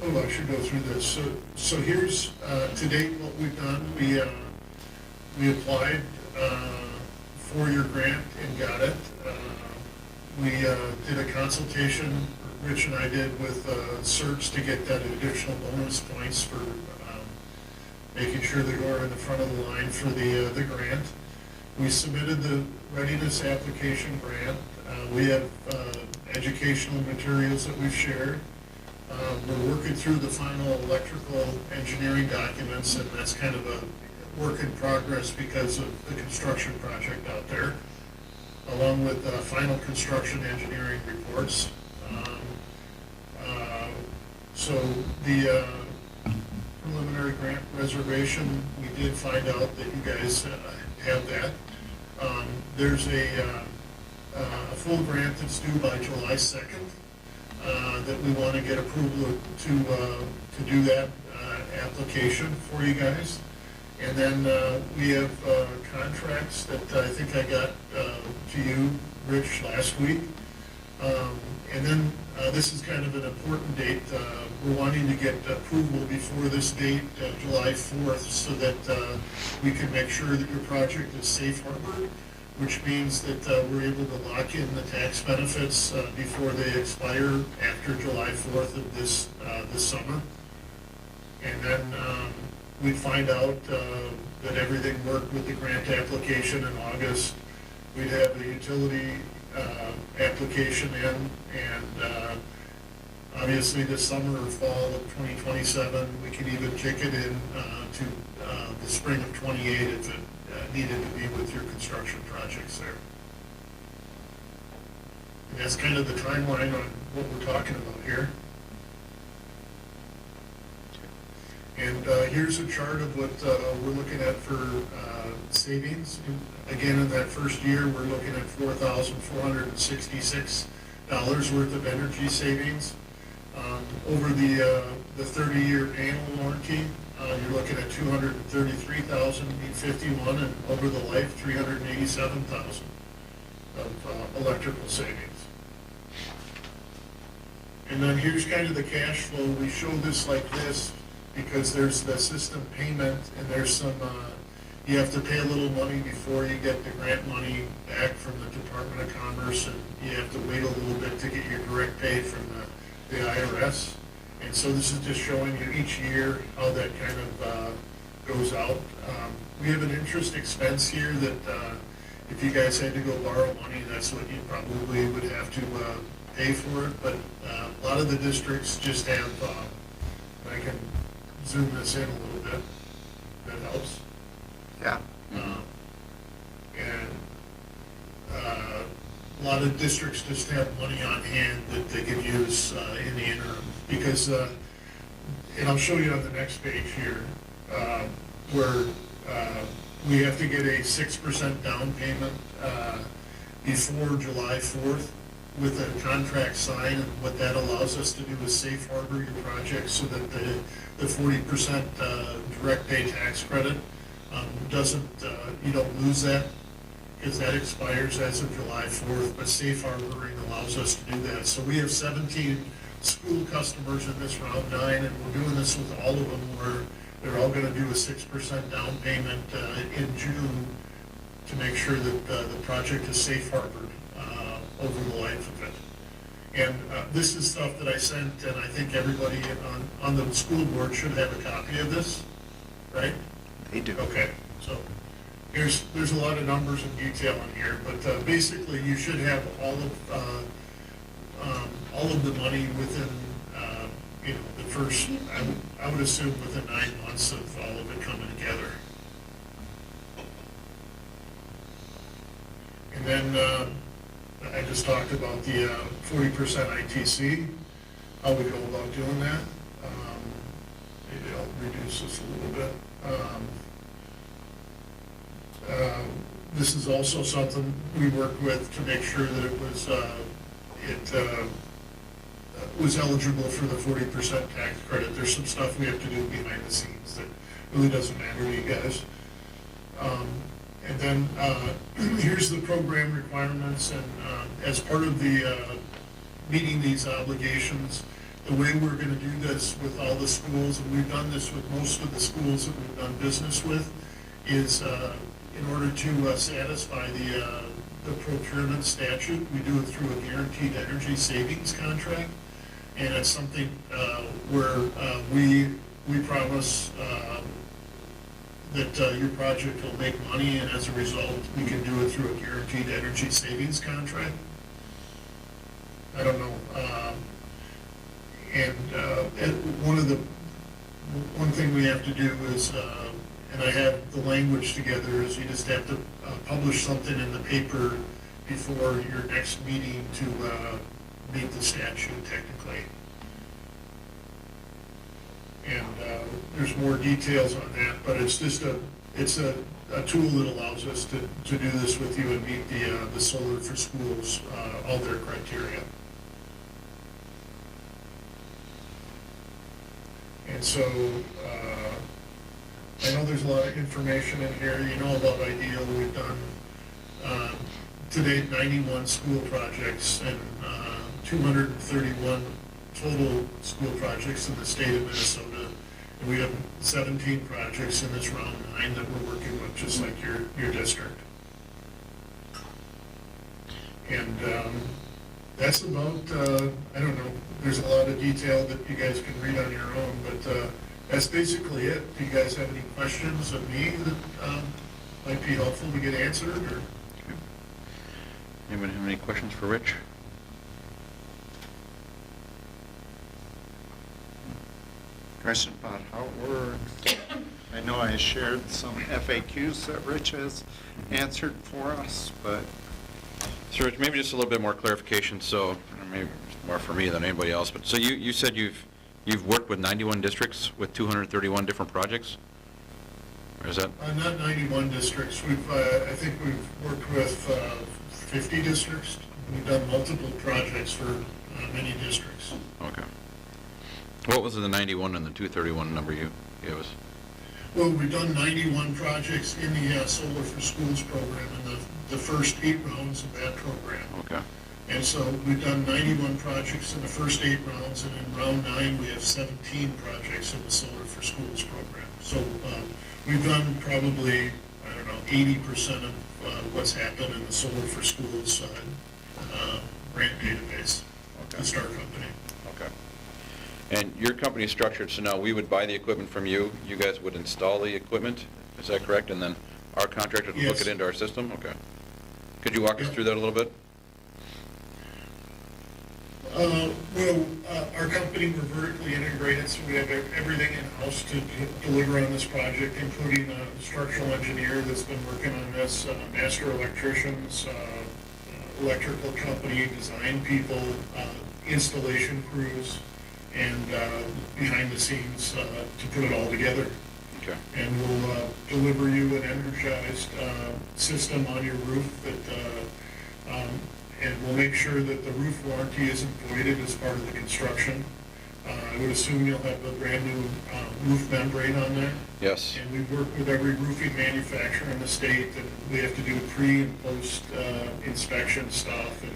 I should go through this. So here's to date what we've done. We applied for your grant and got it. We did a consultation. Rich and I did with CERTS to get that additional bonus points for making sure that we're in the front of the line for the grant. We submitted the readiness application grant. We have educational materials that we've shared. We're working through the final electrical engineering documents, and that's kind of a work in progress because of the construction project out there. along with final construction engineering reports. So the preliminary grant reservation, we did find out that you guys have that. There's a full grant that's due by July 2nd that we want to get approval to do that application for you guys. And then we have contracts that I think I got to you, Rich, last week. And then this is kind of an important date. We're wanting to get approval before this date, July 4th, so that we can make sure that your project is safe harbor, which means that we're able to lock in the tax benefits before they expire after July 4th of this summer. And then we'd find out that everything worked with the grant application in August. We'd have the utility application in, and obviously this summer or fall of 2027, we can even kick it in to the spring of 28 if it needed to be with your construction projects there. And that's kind of the timeline on what we're talking about here. And here's a chart of what we're looking at for savings. Again, in that first year, we're looking at $4,466 worth of energy savings. Over the 30-year panel warranty, you're looking at $233,851, and over the life, $387,000 of electrical savings. And then here's kind of the cash flow. We show this like this because there's the system payment, and there's some, you have to pay a little money before you get the grant money back from the Department of Commerce, and you have to wait a little bit to get your direct pay from the IRS. And so this is just showing you each year how that kind of goes out. We have an interest expense here that if you guys had to go borrow money, that's what you probably would have to pay for it. But a lot of the districts just have, I can zoom this in a little bit, that helps. Yeah. And a lot of districts just have money on hand that they can use in the interim. Because, and I'll show you on the next page here, where we have to get a 6% down payment before July 4th with a contract signed, and what that allows us to do is safe harbor your project so that the 40% direct pay tax credit doesn't, you don't lose that, because that expires as of July 4th, but safe harboring allows us to do that. So we have 17 school customers in this round 9, and we're doing this with all of them, where they're all going to do a 6% down payment in June to make sure that the project is safe harbored over the life of it. And this is stuff that I sent, and I think everybody on the school board should have a copy of this, right? They do. Okay, so there's a lot of numbers and detail in here, but basically you should have all of the money within, you know, the first, I would assume within 9 months of all of it coming together. And then I just talked about the 40% ITC, how we go about doing that. Maybe I'll reduce this a little bit. This is also something we worked with to make sure that it was eligible for the 40% tax credit. There's some stuff we have to do behind the scenes that really doesn't matter to you guys. And then here's the program requirements, and as part of the meeting these obligations, the way we're going to do this with all the schools, and we've done this with most of the schools that we've done business with, is in order to satisfy the procurement statute, we do it through a guaranteed energy savings contract. And it's something where we promise that your project will make money, and as a result, we can do it through a guaranteed energy savings contract. I don't know. One thing we have to do is, and I have the language together, is you just have to publish something in the paper before your next meeting to meet the statute technically. And there's more details on that, but it's just a tool that allows us to do this with you and meet the Solar for Schools, all their criteria. And so, I know there's a lot of information in here. You know about IDEAL. We've done, to date, 91 school projects and 231 total school projects in the state of Minnesota. And we have 17 projects in this round 9 that we're working with, just like your district. And that's about, I don't know, there's a lot of detail that you guys can read on your own, but that's basically it. Do you guys have any questions of me that might be helpful to get answered? Or? Okay. Anybody have any questions for Rich? Question about how it works. I know I shared some FAQs that Rich has answered for us, but So Rich, maybe just a little bit more clarification, so maybe more for me than anybody else, but so you said you've worked with 91 districts with 231 different projects? Or is that? Not 91 districts. I think we've worked with 50 districts. We've done multiple projects for many districts. Okay. What was the 91 and the 231 number you gave us? Well, we've done 91 projects in the Solar for Schools program in the first 8 rounds of that program. Okay. And so we've done 91 projects in the first 8 rounds, and in round 9 we have 17 projects in the Solar for Schools program. So we've done probably, I don't know, 80% of what's happened in the Solar for Schools grant database, the STAR company. Okay. And your company is structured, so now we would buy the equipment from you, you guys would install the equipment, is that correct? And then our contractor would hook Yes. it into our system? Okay. Could you walk us through that a little bit? Well, our company, we're vertically integrated, so we have everything in-house to deliver on this project, including a structural engineer that's been working on this, master electricians, electrical company, design people, installation crews, and behind the scenes to put it all together. Okay. And we'll deliver you an energized system on your roof that, and we'll make sure that the roof warranty isn't voided as part of the construction. I would assume you'll have a brand new roof membrane on there. Yes. And we work with every roofing manufacturer in the state, and we have to do pre and post inspection stuff. And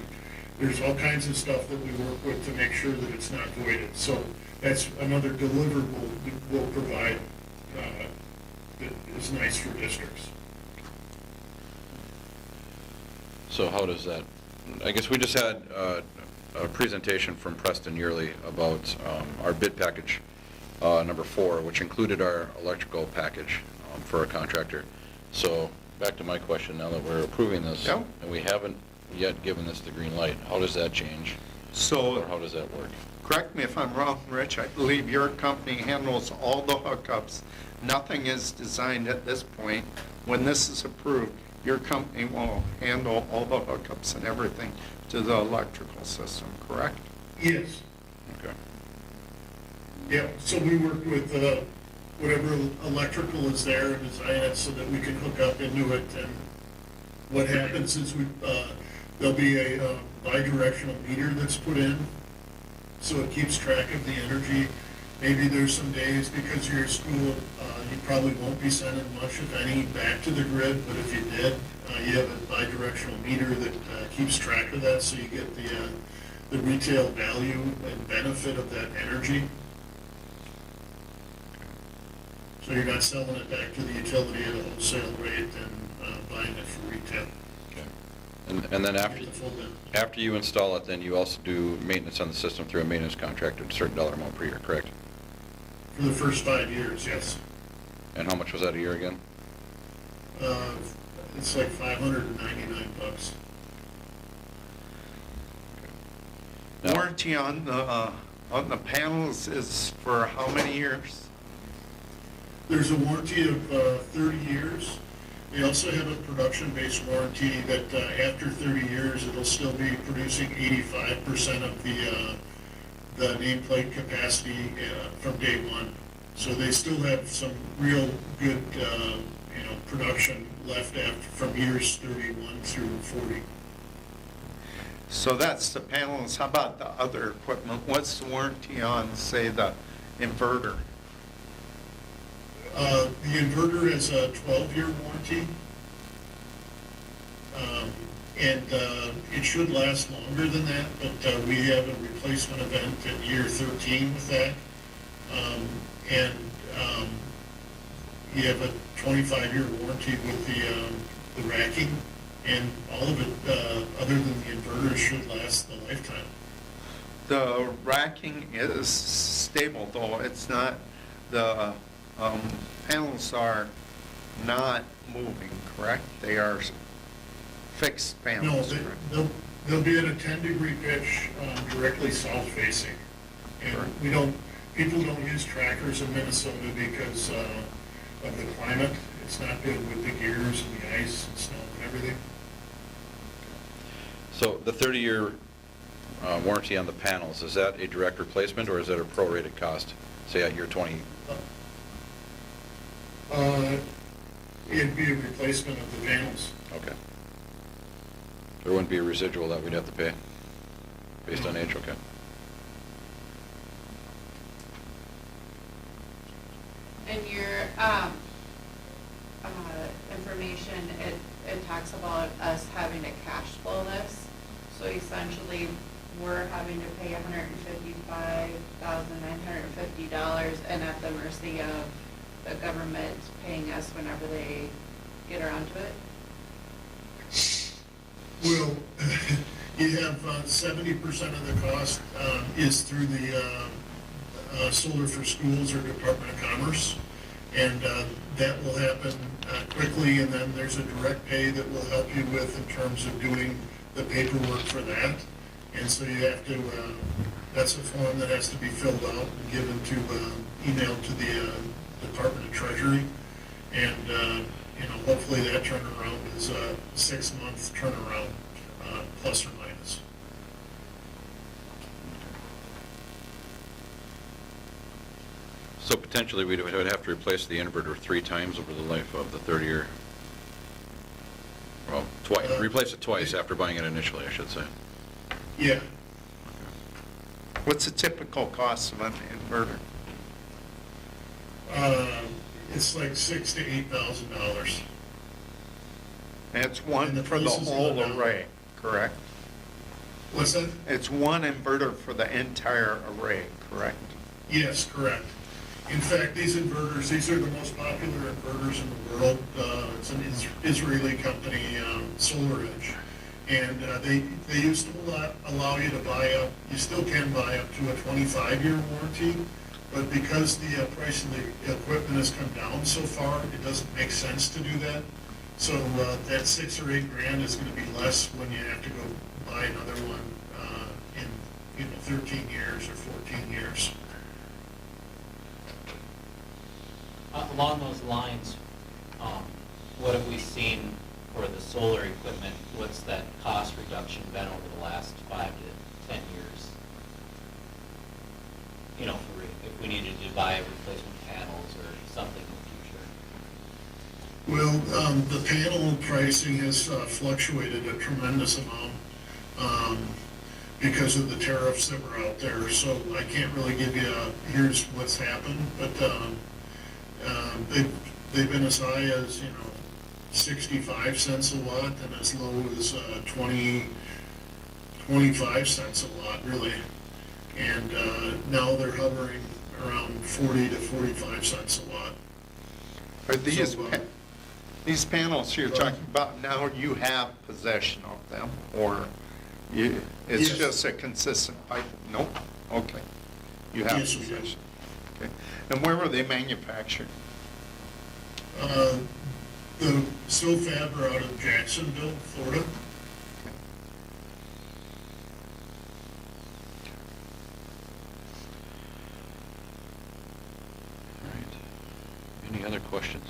there's all kinds of stuff that we work with to make sure that it's not voided. So that's another deliverable we'll provide that is nice for districts. So how does that, I guess we just had a presentation from Preston Yearly about our bid package number 4, which included our electrical package for a contractor. So back to my question, now that we're approving this, Yep. and we haven't yet given this the green light, how does that change? Or how does that work? Correct me if I'm wrong, Rich, I believe your company handles all the hookups. Nothing is designed at this point. When this is approved, your company will handle all the hookups and everything to the electrical system, correct? Yes. Okay. Yeah, so we work with whatever electrical is there and design it so that we can hook up into it. And what happens is there'll be a bi-directional meter that's put in, so it keeps track of the energy. Maybe there's some days, because you're at school, you probably won't be sending much, if any, back to the grid, but if you did, you have a bi-directional meter that keeps track of that, so you get the retail value and benefit of that energy. So you're not selling it back to the utility at a wholesale rate and buying it for retail. Okay. And then Get the full bill. after you install it, then you also do maintenance on the system through a maintenance contract at a certain dollar amount per year, correct? For the first 5 years, yes. And how much was that a year again? It's like $599. Now- Warranty on the panels is for how many years? There's a warranty of 30 years. We also have a production-based warranty that after 30 years, it'll still be producing 85% of the nameplate capacity from day one. So they still have some real good, production left after from years 31 through 40. So that's the panels. How about the other equipment? What's the warranty on, say, the inverter? The inverter has a 12-year warranty. And it should last longer than that, but we have a replacement event at year 13 with that. You have a 25-year warranty with the racking, and all of it, other than the inverter, should last the lifetime. The racking is stable, though. It's not, the panels are not moving, correct? They are fixed No, panels, correct? they'll be at a 10-degree pitch, directly south-facing. And Correct. People don't use trackers in Minnesota because of the climate. It's not good with the gears and the ice and snow and everything. So the 30-year warranty on the panels, is that a direct replacement or is that a prorated cost, say at year 20? It'd be a replacement of the panels. Okay. There wouldn't be a residual that we'd have to pay based on age, okay. In your, information, it talks about us having to cash flow this. So essentially, we're having to pay $155,950 and at the mercy of the government paying us whenever they get around to it. Well, you have 70% of the cost is through the Solar for Schools or Department of Commerce. And that will happen quickly, and then there's a direct pay that will help you with in terms of doing the paperwork for that. And so you have to, that's a form that has to be filled out and given to, emailed to the Department of Treasury. And, hopefully that turnaround is a 6-month turnaround, plus or minus. So potentially we would have to replace the inverter 3 times over the life of the 30-year, well, twice, replace it twice after buying it initially, I should say. Yeah. What's the typical cost of an inverter? It's like $6,000 to $8,000. And it's one And the for the prices go whole down. array, correct? What's that? It's one inverter for the entire array, correct? Yes, correct. In fact, these inverters, these are the most popular inverters in the world. It's an Israeli company, SolarEdge. And they used to allow you to buy up, you still can buy up to a 25-year warranty, but because the price of the equipment has come down so far, it doesn't make sense to do that. So that $6 or $8 grand is going to be less when you have to go buy another one in 13 years or 14 years. Along those lines, what have we seen for the solar equipment? What's that cost reduction been over the last 5 to 10 years? If we needed to buy replacement panels or something in the future. Well, the panel pricing has fluctuated a tremendous amount because of the tariffs that were out there. So I can't really give you here's what's happened, but they've been as high as 65 cents a watt and as low as 25 cents a watt, really. And now they're hovering around 40 to 45 cents a watt. Are these, So, these panels you're talking about now, you have possession of them, or it's Yes. just a consistent pipe? Nope, okay. You have Yes, we do. possession. Okay. And where were they manufactured? The SoFab are out of Jacksonville, Florida. All right. Any other questions?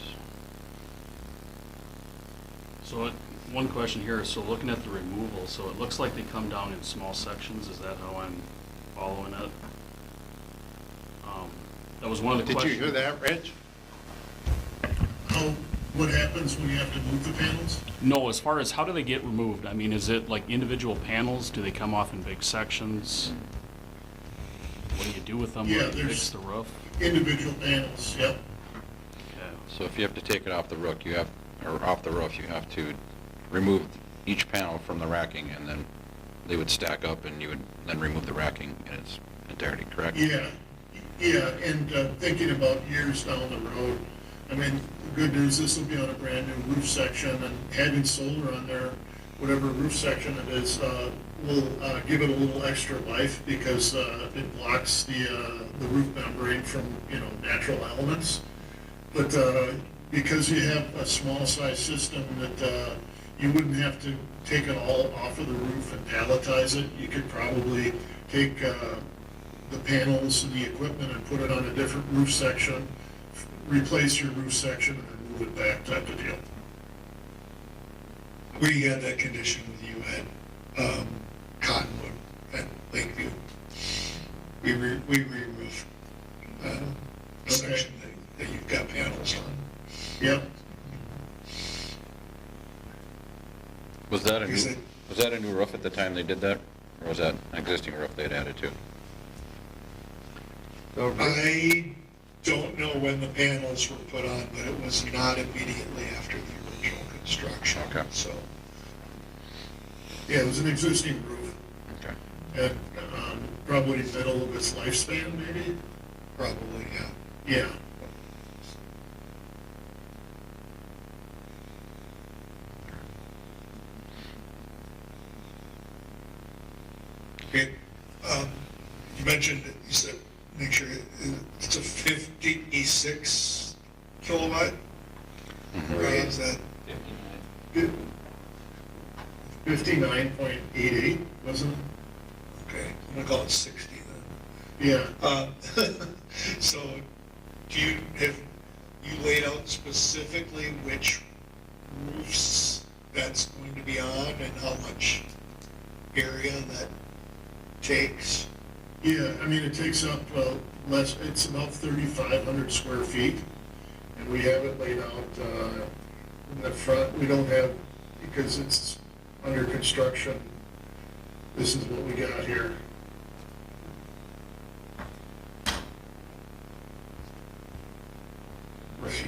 So one question here, so looking at the removal, so it looks like they come down in small sections, is that how I'm following it? That was one of the Did questions. you hear that, Rich? What happens when you have to move the panels? No, as far as how do they get removed? I mean, is it like individual panels? Do they come off in big sections? What do you do with them? Yeah, When you there's- fix the roof? Individual panels, yep. Okay. So if you have to take it off the roof, you have to remove each panel from the racking, and then they would stack up, and you would then remove the racking in its entirety, correct? Yeah, and thinking about years down the road, I mean, the good news, this will be on a brand new roof section, and having solar on there, whatever roof section it is, will give it a little extra life because it blocks the roof membrane from, natural elements. But because you have a small size system that you wouldn't have to take it all off of the roof and palletize it, you could probably take the panels and the equipment and put it on a different roof section, replace your roof section, and then move it back type of deal. We had that condition with you at Cottonwood at Lakeview. We re-roofed the section that you've got panels on. Yep. Was that a new roof at the time they did that, or was that an existing roof they'd added to? I don't know when the panels were put on, but it was not immediately after the original construction. Okay. So, yeah, it was an existing roof. Okay. At probably middle of its lifespan, maybe? Probably, yeah. Yeah. Okay, you mentioned, you said, make sure it's a 56 kilowatt? Mhm. Or is that 59. 59.88, wasn't it? Okay, I'm gonna call it 60 then. Yeah. So, have you laid out specifically which roofs that's going to be on and how much area that takes? Yeah, I mean, it takes up it's about 3,500 square feet, and we have it laid out in the front. We don't have, because it's under construction, this is what we got here. Right.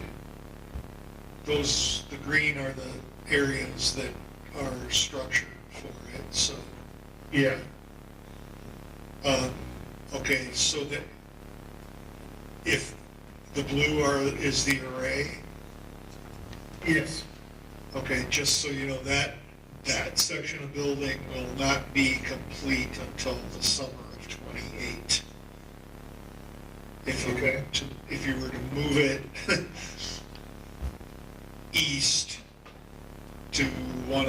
The green are the areas that are structured for it, so. Yeah. Okay, so that if the blue is the array? Yes. Okay, just so you know, that section of building will not be complete until the summer of '28. If you were to move it east to one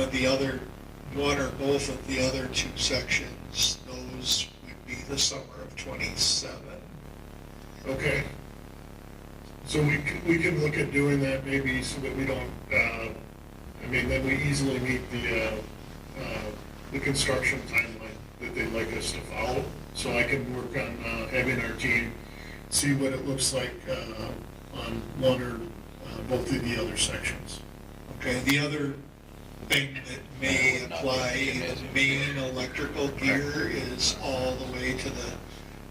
or both of the other two sections, those would be the summer of '27. Okay. So we can look at doing that maybe so that we don't, then we easily meet the construction timeline that they'd like us to follow. So I can work on having our team see what it looks like on one or both of the other sections. Okay, the other thing that may apply, the main electrical gear is all the way to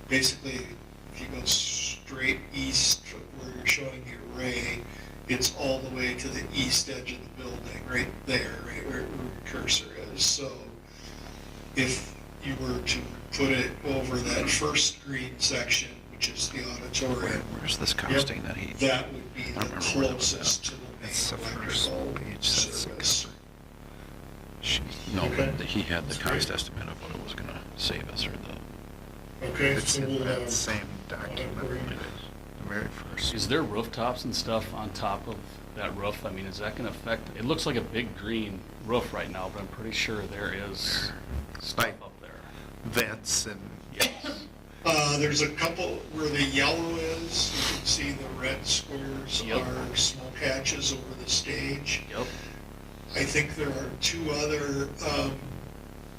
basically, if you go straight east where you're showing the array, it's all the way to the east edge of the building, right there, right where the cursor is. So if you were to put it over that first green section, which is the auditorium. Where's this costing that he? That would be the closest to the main That's the first electrical page, service. No, Okay. but he had the That's cost great. estimate of what it was gonna save us, or the, Okay, It's so in we'll that have. same document, the very first. Is there rooftops and stuff on top of that roof? I mean, is that gonna affect, it looks like a big green roof right now, but I'm pretty sure there is stuff Like- up there. Vents and, Yes. There's a couple where the yellow is, you can see the red squares Yep. are smoke hatches over the stage. Yep. I think there are two other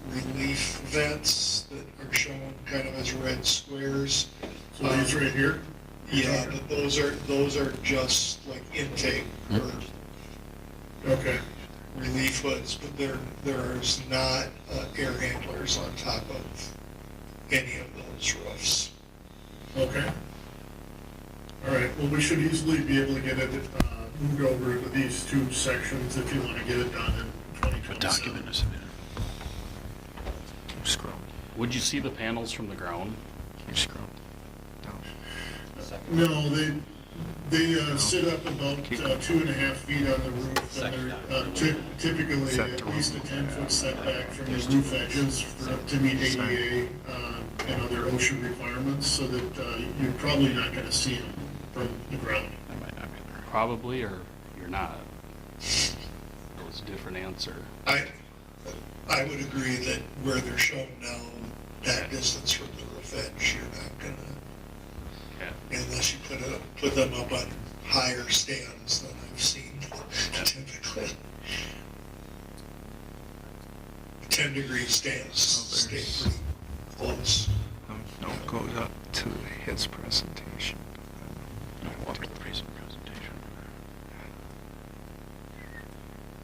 relief vents that are shown kind of as red squares. So these right here? Yeah, but those are just like intake or Okay. relief hoods, but there's not air handlers on top of any of those roofs. Okay. All right, well, we should easily be able to get it moved over to these two sections if you want to get it done in 2027. Document is submitted. Keep scrolling, Would you see the panels from the ground? keep scrolling. Down. No, they sit up about 2.5 feet on the roof, and they're typically Set at the least a roof. 10-foot setback from the roof edges to meet ADA and other OSHA requirements, so that you're probably not going to see them from the ground. That might not be there. Probably, or you're not? That was a different answer. I would agree that where they're shown now, that distance from the roof edge, you're not gonna, Yeah. unless you put them up on higher stands than I've seen typically. 10-degree stands stay pretty close. No, it goes up to his presentation. No, up to the recent presentation.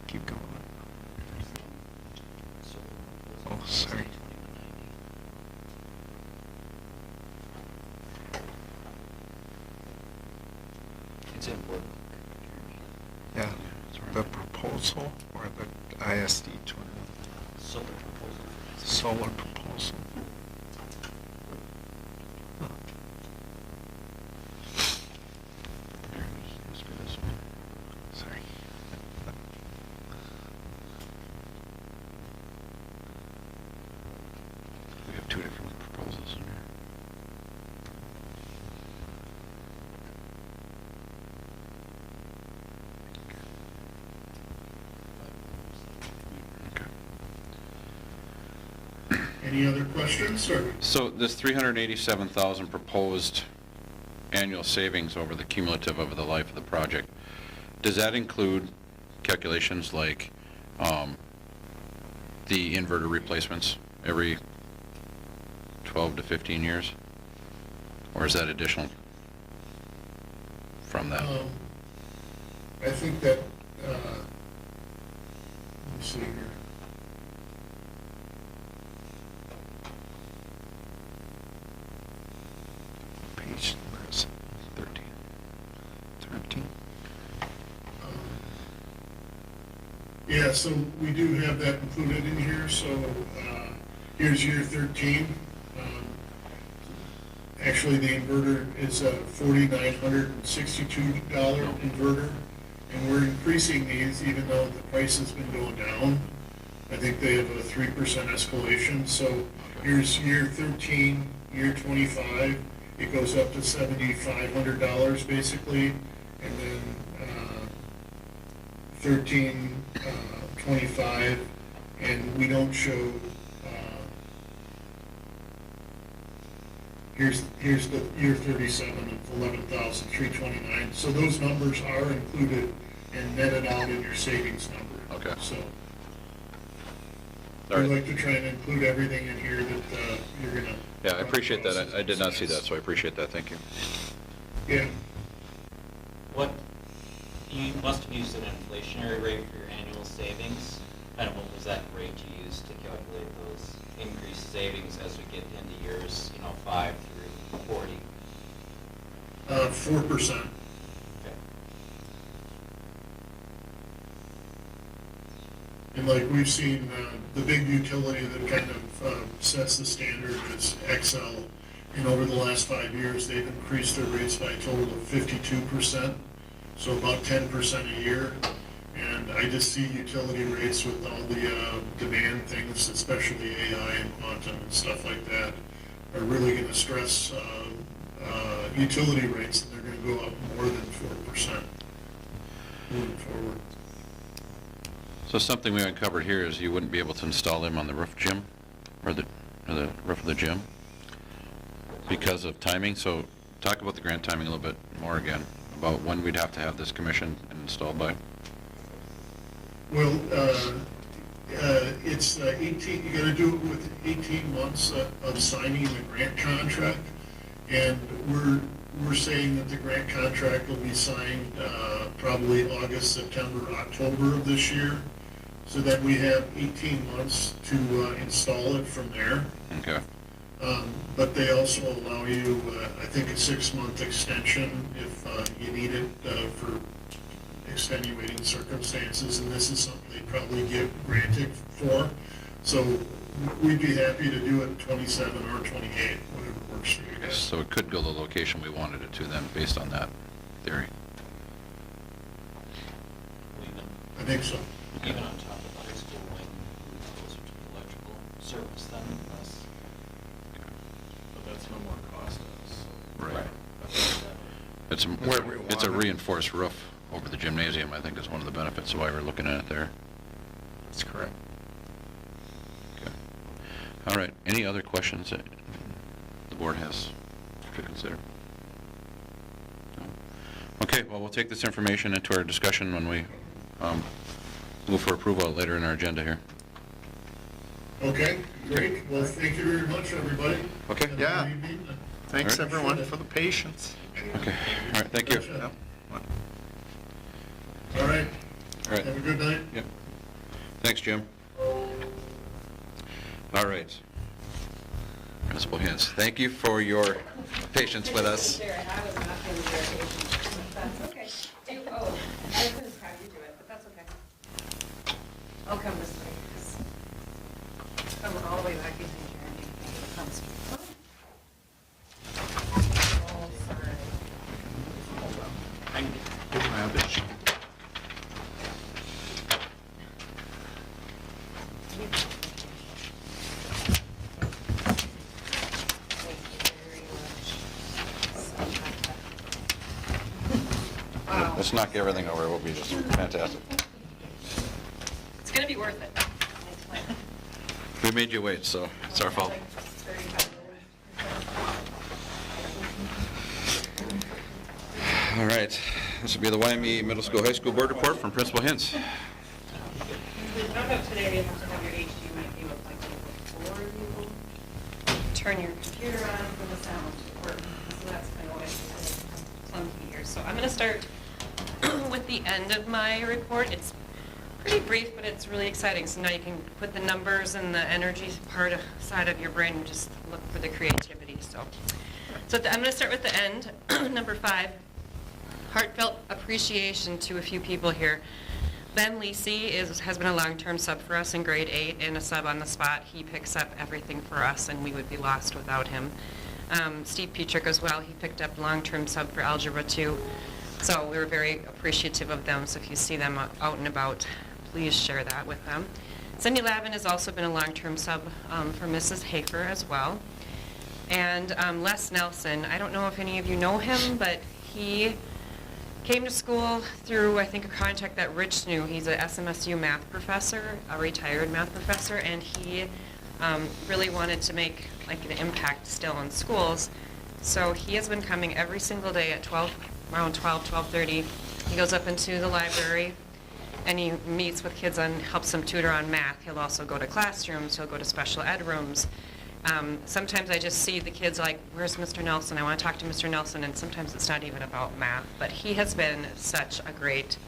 Keep going. Oh, sorry. It's important. Yeah, the proposal or the ISD 20, Solar proposal. solar proposal. Here, must be this one. Sorry. We have two different proposals in here. Okay. Any other questions, or? So this 387,000 proposed annual savings over the cumulative over the life of the project, does that include calculations like the inverter replacements every 12 to 15 years? Or is that additional from that? I think that, let me see here. Page number is 13. 13. Yeah, so we do have that included in here, so here's year 13. Actually, the inverter is a $4,962 inverter, and we're increasing these even though the price has been going down. I think they have a 3% escalation, so here's year 13, year 25, it goes up to $7,500 basically, and then 13, 25, and we don't show, here's the year 37 of 11,329. So those numbers are included and netted out in your savings number. Okay. So All we'd right. like to try and include everything in here that you're gonna. Yeah, I appreciate that. I did not see that, so I appreciate that. Thank you. Yeah. What, you must have used an inflationary rate for your annual savings. Kind of what was that rate you used to calculate those increased savings as we get into years, 5 through 40? 4%. Okay. And like we've seen, the big utility that kind of sets the standard is Xcel. And over the last 5 years, they've increased their rates by a total of 52%, so about 10% a year. And I just see utility rates with all the demand things, especially AI and quantum and stuff like that, are really going to stress utility rates, and they're going to go up more than 4% moving forward. So something we haven't covered here is you wouldn't be able to install them on the roof, Jim, or the roof of the gym because of timing. So talk about the grant timing a little bit more again, about when we'd have to have this commissioned and installed by. Well, it's 18, you gotta do it with 18 months of signing the grant contract. And we're saying that the grant contract will be signed probably August, September, October of this year. So that we have 18 months to install it from there. Okay. But they also allow you, I think, a 6-month extension if you need it for extenuating circumstances, and this is something they probably get granted for. So we'd be happy to do it 27 or 28, whatever works for you guys. So it could go the location we wanted it to then, based on that theory. I think so. Even on top of the high school wing, closer to the electrical service than us. But that's no more cost to us, so. Right. That's It's a reinforced roof over the gymnasium, I think is one of the benefits of why we're looking at it there. That's correct. Okay. All right, any other questions that the board has to consider? No? Okay, well, we'll take this information into our discussion when we move for approval later in our agenda here. Okay, great. Well, thank you very much, everybody. Okay. Have a Yeah. good evening. Thanks, All right. everyone, for the patience. Okay, all right, thank you. Yep. All right. All right. Have a good night. Yep. Thanks, Jim. All right. Principal Hintz, thank you for your patience with us. I was not feeling very patient. That's okay. I was going to tag you to it, but that's okay. I'll come this way. 'Cause I'm all the way back behind here. Oh, sorry. I can grab it. Wow. Let's knock everything over, it will be just fantastic. It's going to be worth it. We made you wait, so it's our fault. All right, this will be the Wyoming Middle School High School Board Report from Principal Hintz. I don't know if today you have to have your HD might be with like before you turn your computer on for the sound to work. So that's kind of what's clunky here. So I'm going to start with the end of my report. It's pretty brief, but it's really exciting. So now you can put the numbers and the energy part side of your brain and just look for the creativity. So I'm going to start with the end, number 5. Heartfelt appreciation to a few people here. Ben Lisi has been a long-term sub for us in grade 8 and a sub on the spot. He picks up everything for us, and we would be lost without him. Steve Petrick as well. He picked up long-term sub for Algebra 2. So we were very appreciative of them. So if you see them out and about, please share that with them. Cindy Lavin has also been a long-term sub for Mrs. Hafer as well. And Les Nelson, I don't know if any of you know him, but he came to school through, I think, a contact that Rich knew. He's a SMSU math professor, a retired math professor, and he really wanted to make like an impact still in schools. So he has been coming every single day at around 12:30. He goes up into the library and he meets with kids and helps them tutor on math. He'll also go to classrooms. He'll go to special ed rooms. Sometimes I just see the kids like, where's Mr. Nelson? I want to talk to Mr. Nelson, and sometimes it's not even about math. But he has been such a great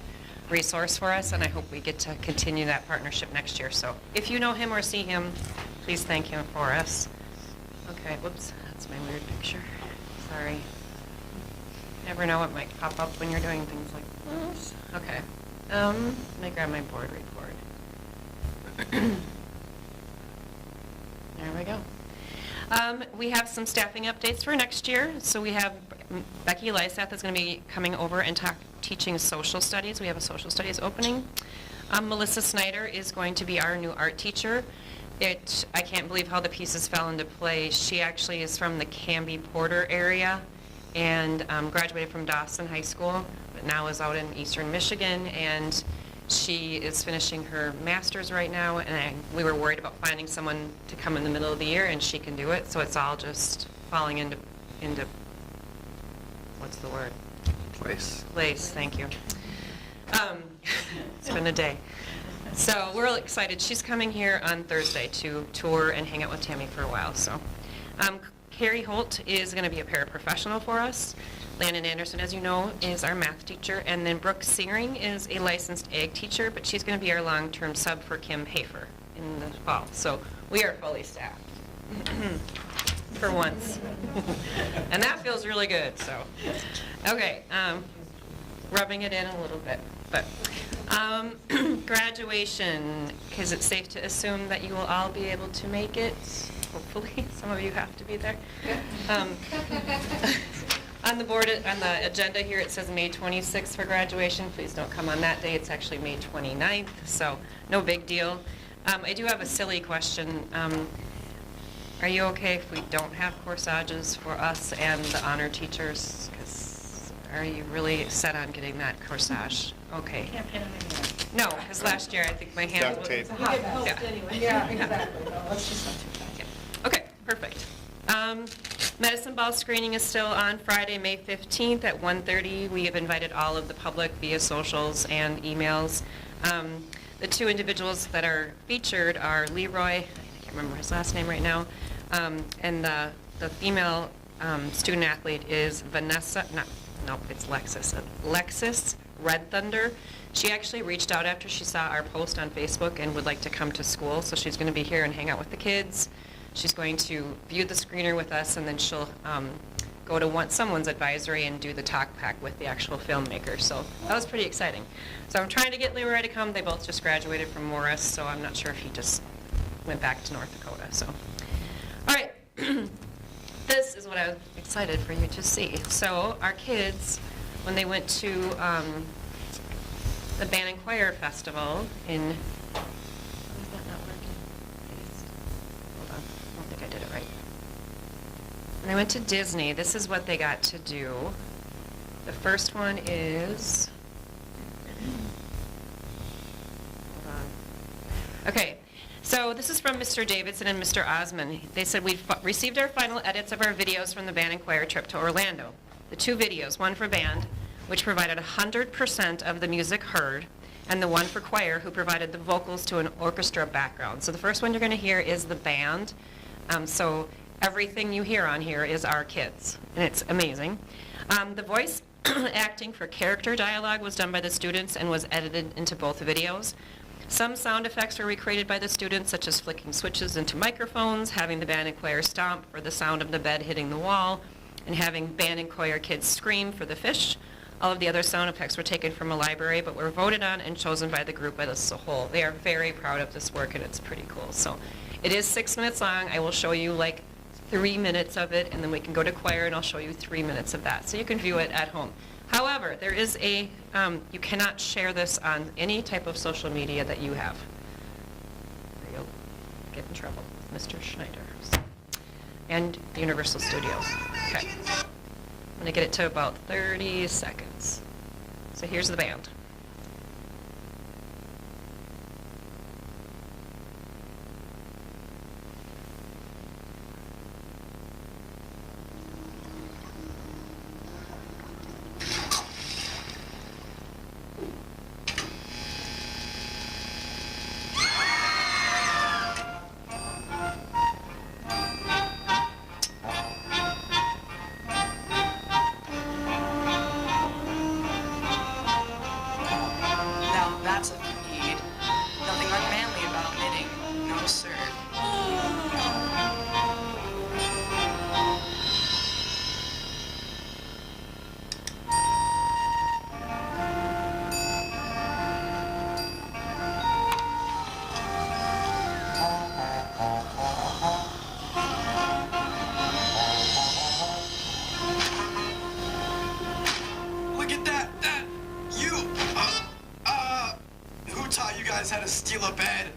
resource for us, and I hope we get to continue that partnership next year. So if you know him or see him, please thank him for us. Okay, whoops, that's my weird picture. Sorry. Never know what might pop up when you're doing things like this. Okay, let me grab my board report. There we go. We have some staffing updates for next year. So we have Becky Lysath is going to be coming over and teaching social studies. We have a social studies opening. Melissa Snyder is going to be our new art teacher. I can't believe how the pieces fell into place. She actually is from the Canby Porter area and graduated from Dawson High School, but now is out in Eastern Michigan, and she is finishing her master's right now, and we were worried about finding someone to come in the middle of the year, and she can do it, so it's all just falling into what's the word? Place. Place, thank you. It's been a day. So we're really excited. She's coming here on Thursday to tour and hang out with Tammy for a while. So Carrie Holt is going to be a paraprofessional for us. Landon Anderson, as you know, is our math teacher. And then Brooke Searing is a licensed ag teacher, but she's going to be our long-term sub for Kim Hafer in the fall. So we are fully staffed for once. And that feels really good, so. Okay, rubbing it in a little bit. But graduation, because it's safe to assume that you will all be able to make it. Hopefully, some of you have to be there. On the board, on the agenda here, it says May 26th for graduation. Please don't come on that day. It's actually May 29th, so no big deal. I do have a silly question. Are you okay if we don't have corsages for us and the honor teachers? 'Cause are you really set on getting that corsage? Okay. Can't pin them anywhere. No, because last year I think my hand Duct was... tape. You get post Yeah. anyway. Yeah, exactly. No, let's just not do that. Yeah. Okay, perfect. Medicine ball screening is still on Friday, May 15th at 1:30. We have invited all of the public via socials and emails. The two individuals that are featured are Leroy, I can't remember his last name right now, and the female student athlete is Vanessa, it's Lexus Red Thunder. She actually reached out after she saw our post on Facebook and would like to come to school, so she's going to be here and hang out with the kids. She's going to view the screener with us, and then she'll go to someone's advisory and do the talk pack with the actual filmmaker. So that was pretty exciting. So I'm trying to get Leroy to come. They both just graduated from Morris, so I'm not sure if he just went back to North Dakota. So, all right. This is what I was excited for you to see. So our kids, when they went to the Band and Choir Festival in, is that not working? Hold on, I don't think I did it right. When they went to Disney, this is what they got to do. The first one is, hold on. Okay, so this is from Mr. Davidson and Mr. Osmond. They said, we've received our final edits of our videos from the Band and Choir trip to Orlando. The two videos, one for band, which provided 100% of the music heard, and the one for choir, who provided the vocals to an orchestra background. So the first one you're going to hear is the band. So everything you hear on here is our kids, and it's amazing. The voice acting for character dialogue was done by the students and was edited into both videos. Some sound effects were recreated by the students, such as flicking switches into microphones, having the band and choir stomp for the sound of the bed hitting the wall, and having band and choir kids scream for the fish. All of the other sound effects were taken from a library, but were voted on and chosen by the group as a whole. They are very proud of this work, and it's pretty cool. So it is 6 minutes long. I will show you like 3 minutes of it, and then we can go to choir, and I'll show you 3 minutes of that. So you can view it at home. However, there is a, you cannot share this on any type of social media that you have. Or you'll get in trouble with Mr. Schneider. And Universal Studios. Okay. I'm going to get it to about 30 seconds. So here's the band. Now that's a need. Nothing unmanly about knitting. No, sir. Look at that! You! Who taught you guys how to steal a bed?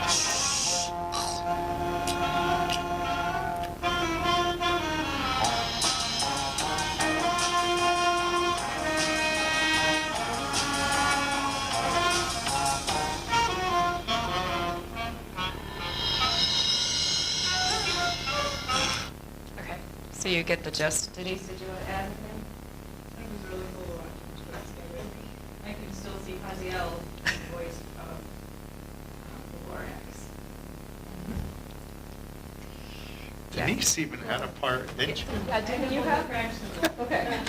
Shh. Okay. So you get the gist. Denise, did you add anything? It was really cool. Haziel, voice of the Lorax. Denise even had a part, didn't you? Yeah, didn't you have? Okay.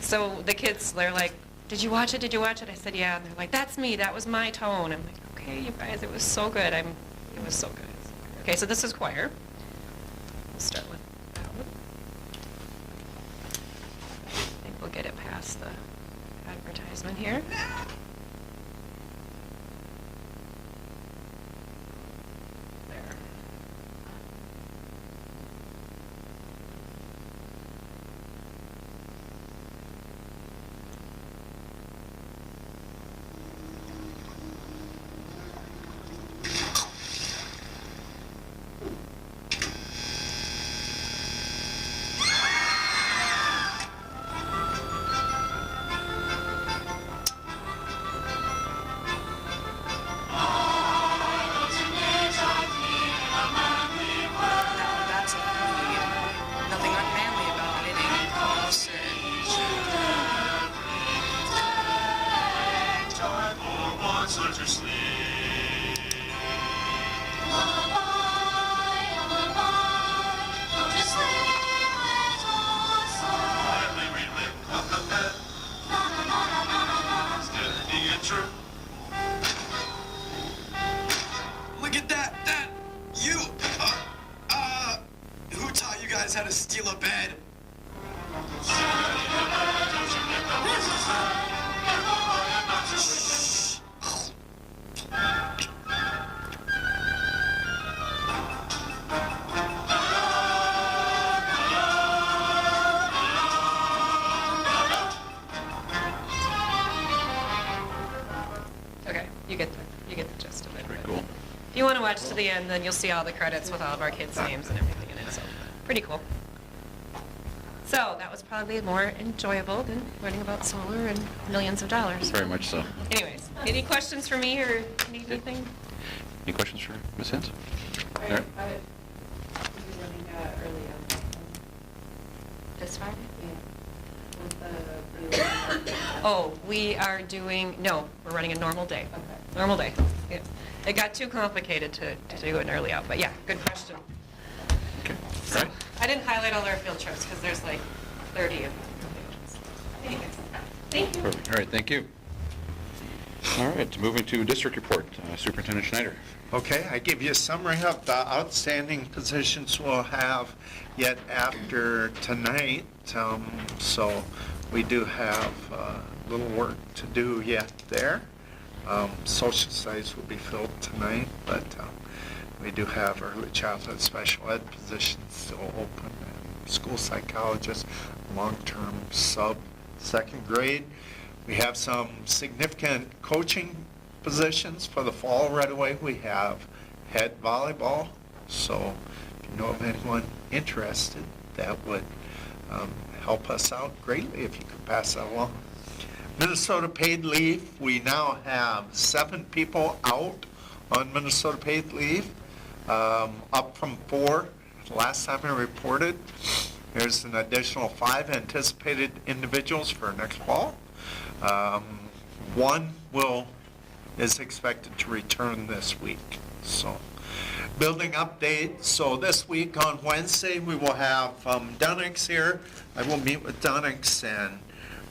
So the kids, they're like, did you watch it? Did you watch it? I said, yeah. And they're like, that's me. That was my tone. I'm like, okay, you guys, it was so good. It was so good. Okay, so this is choir. We'll start with that one. I think we'll get it past the advertisement here. There. Now that's a need. Nothing unmanly about knitting closer. Look at that! You! Who taught you guys how to steal a bed? Okay, you get the gist of it. Very cool. If you want to watch to the end, then you'll see all the credits with all of our kids' names and everything in it, so pretty cool. So that was probably more enjoyable than learning about solar and millions of dollars. Very much so. Anyways, any questions for me or need anything? Any questions for Ms. Hens? Are All you right. running early on? This Friday? Yeah. With the Oh, we are doing, no, we're running a normal day. Okay. Normal day, yeah. It got too complicated to do an early out, but yeah, good question. Okay, all right. I didn't highlight all our field trips because there's like 30 of them. Anyways, thank you. Perfect. All right, thank you. All right, moving to district report, Superintendent Schneider. Okay, I give you a summary of the outstanding positions we'll have yet after tonight. So we do have little work to do yet there. Social studies will be filled tonight, but we do have early childhood special ed positions still open, and school psychologists, long-term sub second grade. We have some significant coaching positions for the fall right away. We have head volleyball, so if you know of anyone interested, that would help us out greatly if you could pass that along. Minnesota paid leave, we now have 7 people out on Minnesota paid leave, up from 4 last time I reported. There's an additional 5 anticipated individuals for next fall. One is expected to return this week. So, building update. So this week on Wednesday, we will have Dunix here. I will meet with Dunix and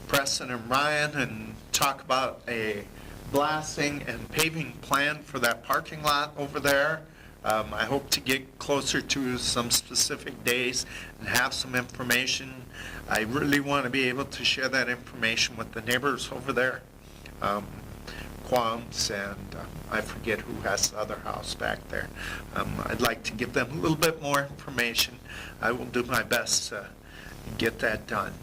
Preston and Ryan and talk about a blasting and paving plan for that parking lot over there. I hope to get closer to some specific days and have some information. I really want to be able to share that information with the neighbors over there. Quams and I forget who has the other house back there. I'd like to give them a little bit more information. I will do my best to get that done.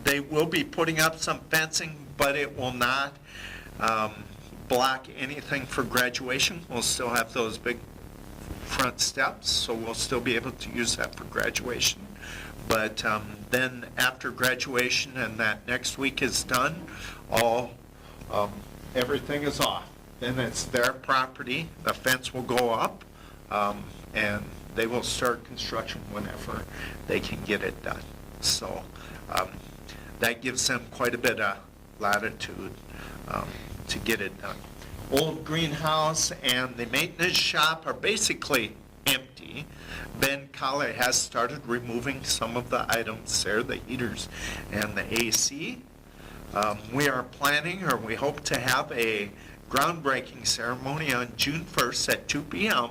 They will be putting up some fencing, but it will not block anything for graduation. We'll still have those big front steps, so we'll still be able to use that for graduation. But then after graduation and that next week is done, everything is off. Then it's their property, the fence will go up, and they will start construction whenever they can get it done. So that gives them quite a bit of latitude to get it done. Old greenhouse and the maintenance shop are basically empty. Ben Collie has started removing some of the items there, the heaters and the AC. We are planning, or we hope to have a groundbreaking ceremony on June 1st at 2 p.m.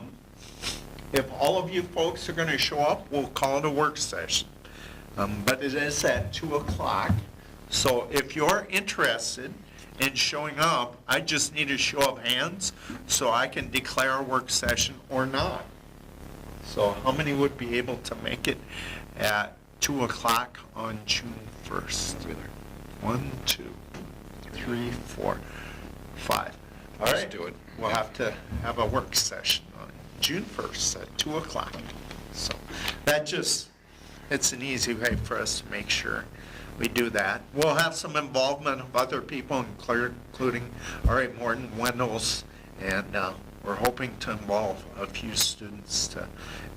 If all of you folks are going to show up, we'll call it a work session. But it is at 2 o'clock. So if you're interested in showing up, I just need a show of hands so I can declare a work session or not. So how many would be able to make it at 2 o'clock on June 1st? 1, 2, 3, 4, 5. All right. Let's do it. We'll have to have a work session on June 1st at 2 o'clock. So that just, it's an easy way for us to make sure we do that. We'll have some involvement of other people, including R.A. Morton, Wendell's, and we're hoping to involve a few students to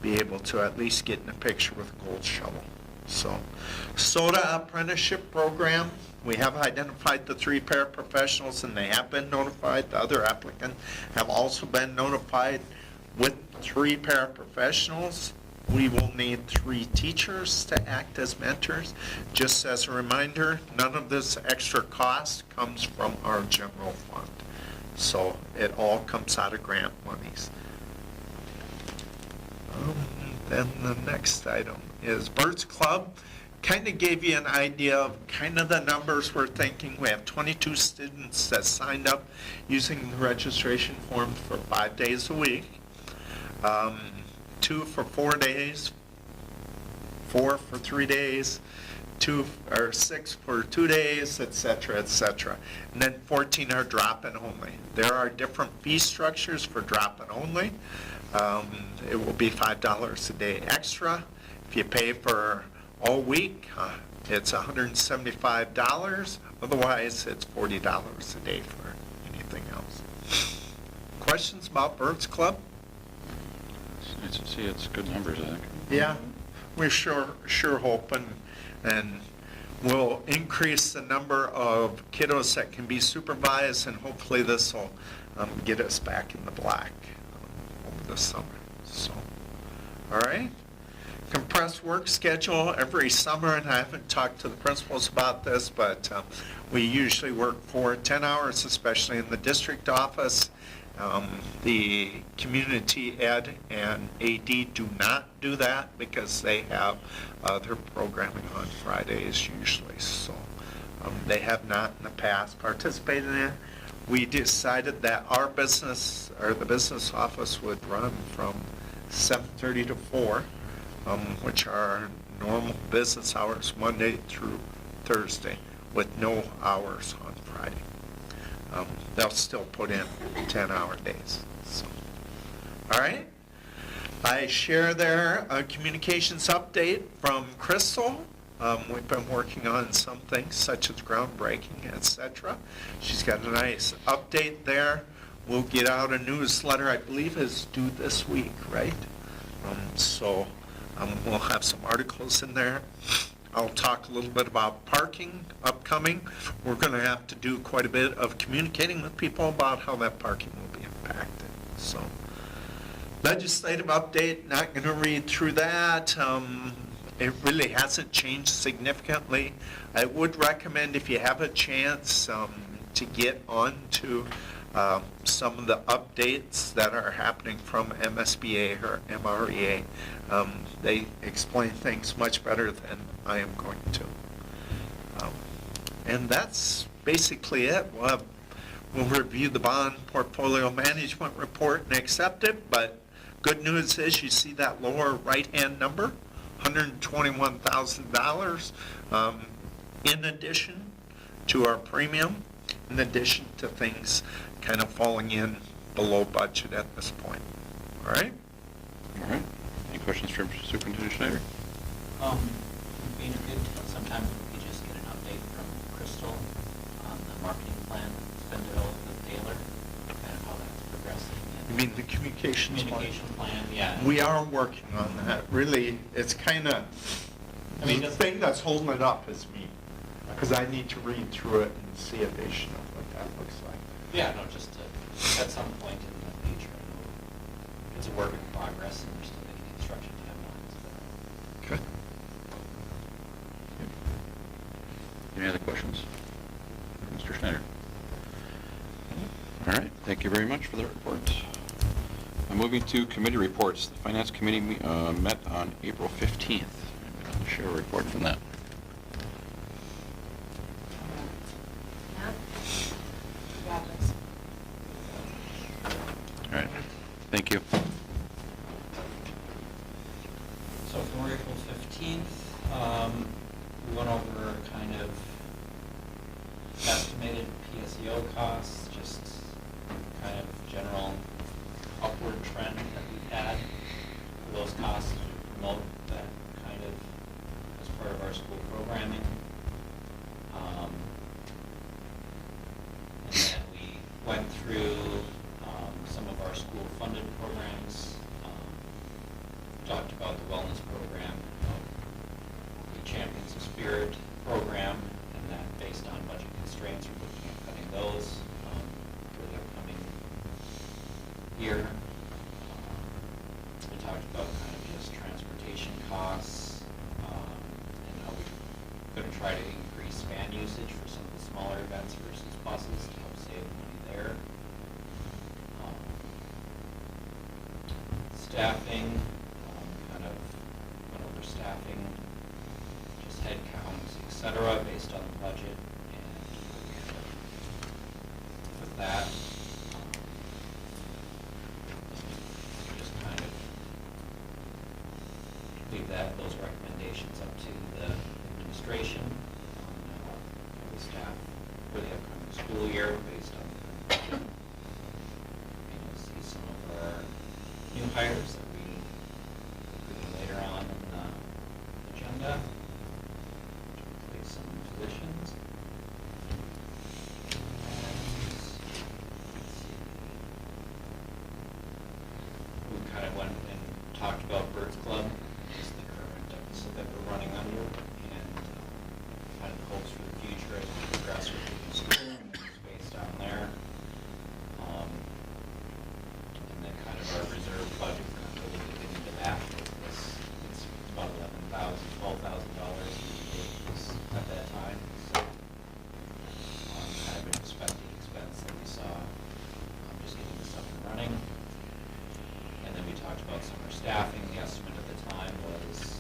be able to at least get in a picture with a gold shovel. So, SOTA apprenticeship program, we have identified the 3 paraprofessionals and they have been notified. The other applicants have also been notified. With 3 paraprofessionals, we will need 3 teachers to act as mentors. Just as a reminder, none of this extra cost comes from our general fund. So it all comes out of grant monies. Then the next item is Birds Club. Kind of gave you an idea of kind of the numbers we're thinking. We have 22 students that signed up using the registration form for 5 days a week. 2 for 4 days, 4 for 3 days, 2 or 6 for 2 days, etc., etc. And then 14 are drop-in only. There are different fee structures for drop-in only. It will be $5 a day extra. If you pay for all week, it's $175. Otherwise, it's $40 a day for anything else. Questions about Birds Club? It's good numbers, I think. Yeah, we're sure hoping, and we'll increase the number of kiddos that can be supervised, and hopefully this will get us back in the black over the summer. So, all right. Compressed work schedule every summer, and I haven't talked to the principals about this, but we usually work for 10 hours, especially in the district office. The community ed and AD do not do that because they have their programming on Fridays usually. So they have not in the past participated in it. We decided that our business, or the business office, would run from 7:30 to 4, which are normal business hours Monday through Thursday, with no hours on Friday. They'll still put in 10-hour days. So, all right. I share there a communications update from Crystal. We've been working on some things such as groundbreaking, etc. She's got a nice update there. We'll get out a newsletter, I believe is due this week, right? So we'll have some articles in there. I'll talk a little bit about parking upcoming. We're going to have to do quite a bit of communicating with people about how that parking will be impacted. So, legislative update, not going to read through that. It really hasn't changed significantly. I would recommend, if you have a chance, to get onto some of the updates that are happening from MSBA or MREA. They explain things much better than I am going to. And that's basically it. We'll review the bond portfolio management report and accept it, but good news is you see that lower right-hand number, $121,000, in addition to our premium, in addition to things kind of falling in below budget at this point. All right? All right. Any questions from Superintendent Schneider? Being good, sometimes we just get an update from Crystal on the marketing plan that's been developed with Taylor, kind of how that's progressing. You mean the communications plan? Communication plan, yeah. We are working on that. Really, it's kind of I mean, The does- thing that's holding it up is me, because I need to read through it and see a vision of what that looks like. Yeah, no, just to, at some point in the future, I know it's a work in progress and we're still making construction timelines. Okay. Any other questions? Mr. Schneider? All right, thank you very much for the report. Moving to committee reports. The Finance Committee met on April 15th. I'll share a report from that. All right, thank you. So for April 15th, we went over kind of estimated PSEO costs, just kind of general upward trend that we've had for those costs to promote that kind of as part of our school programming. And then we went through some of our school-funded programs, talked about the wellness program, the Champions of Spirit program, and that based on budget constraints, we're looking at cutting those for the upcoming year. We talked about kind of just transportation costs, and how we're going to try to increase van usage for some of the smaller events versus buses to help save money there. Staffing, kind of went over staffing, just head counts, et cetera, based on the budget. And with that, just kind of leave those recommendations up to the administration for the staff for the upcoming school year based on the budget. And you'll see some of our new hires that we do later on in the agenda to replace some positions. We kind of went and talked about Birds Club, just the current deficit that we're running under, and kind of hopes for the future as we progress with the new school and the space down there. And then kind of our reserve budget, we're not really getting into that. It's about $11,000, $12,000 at that time. So kind of an expected expense that we saw, just getting this up and running. And then we talked about summer staffing. The estimate at the time was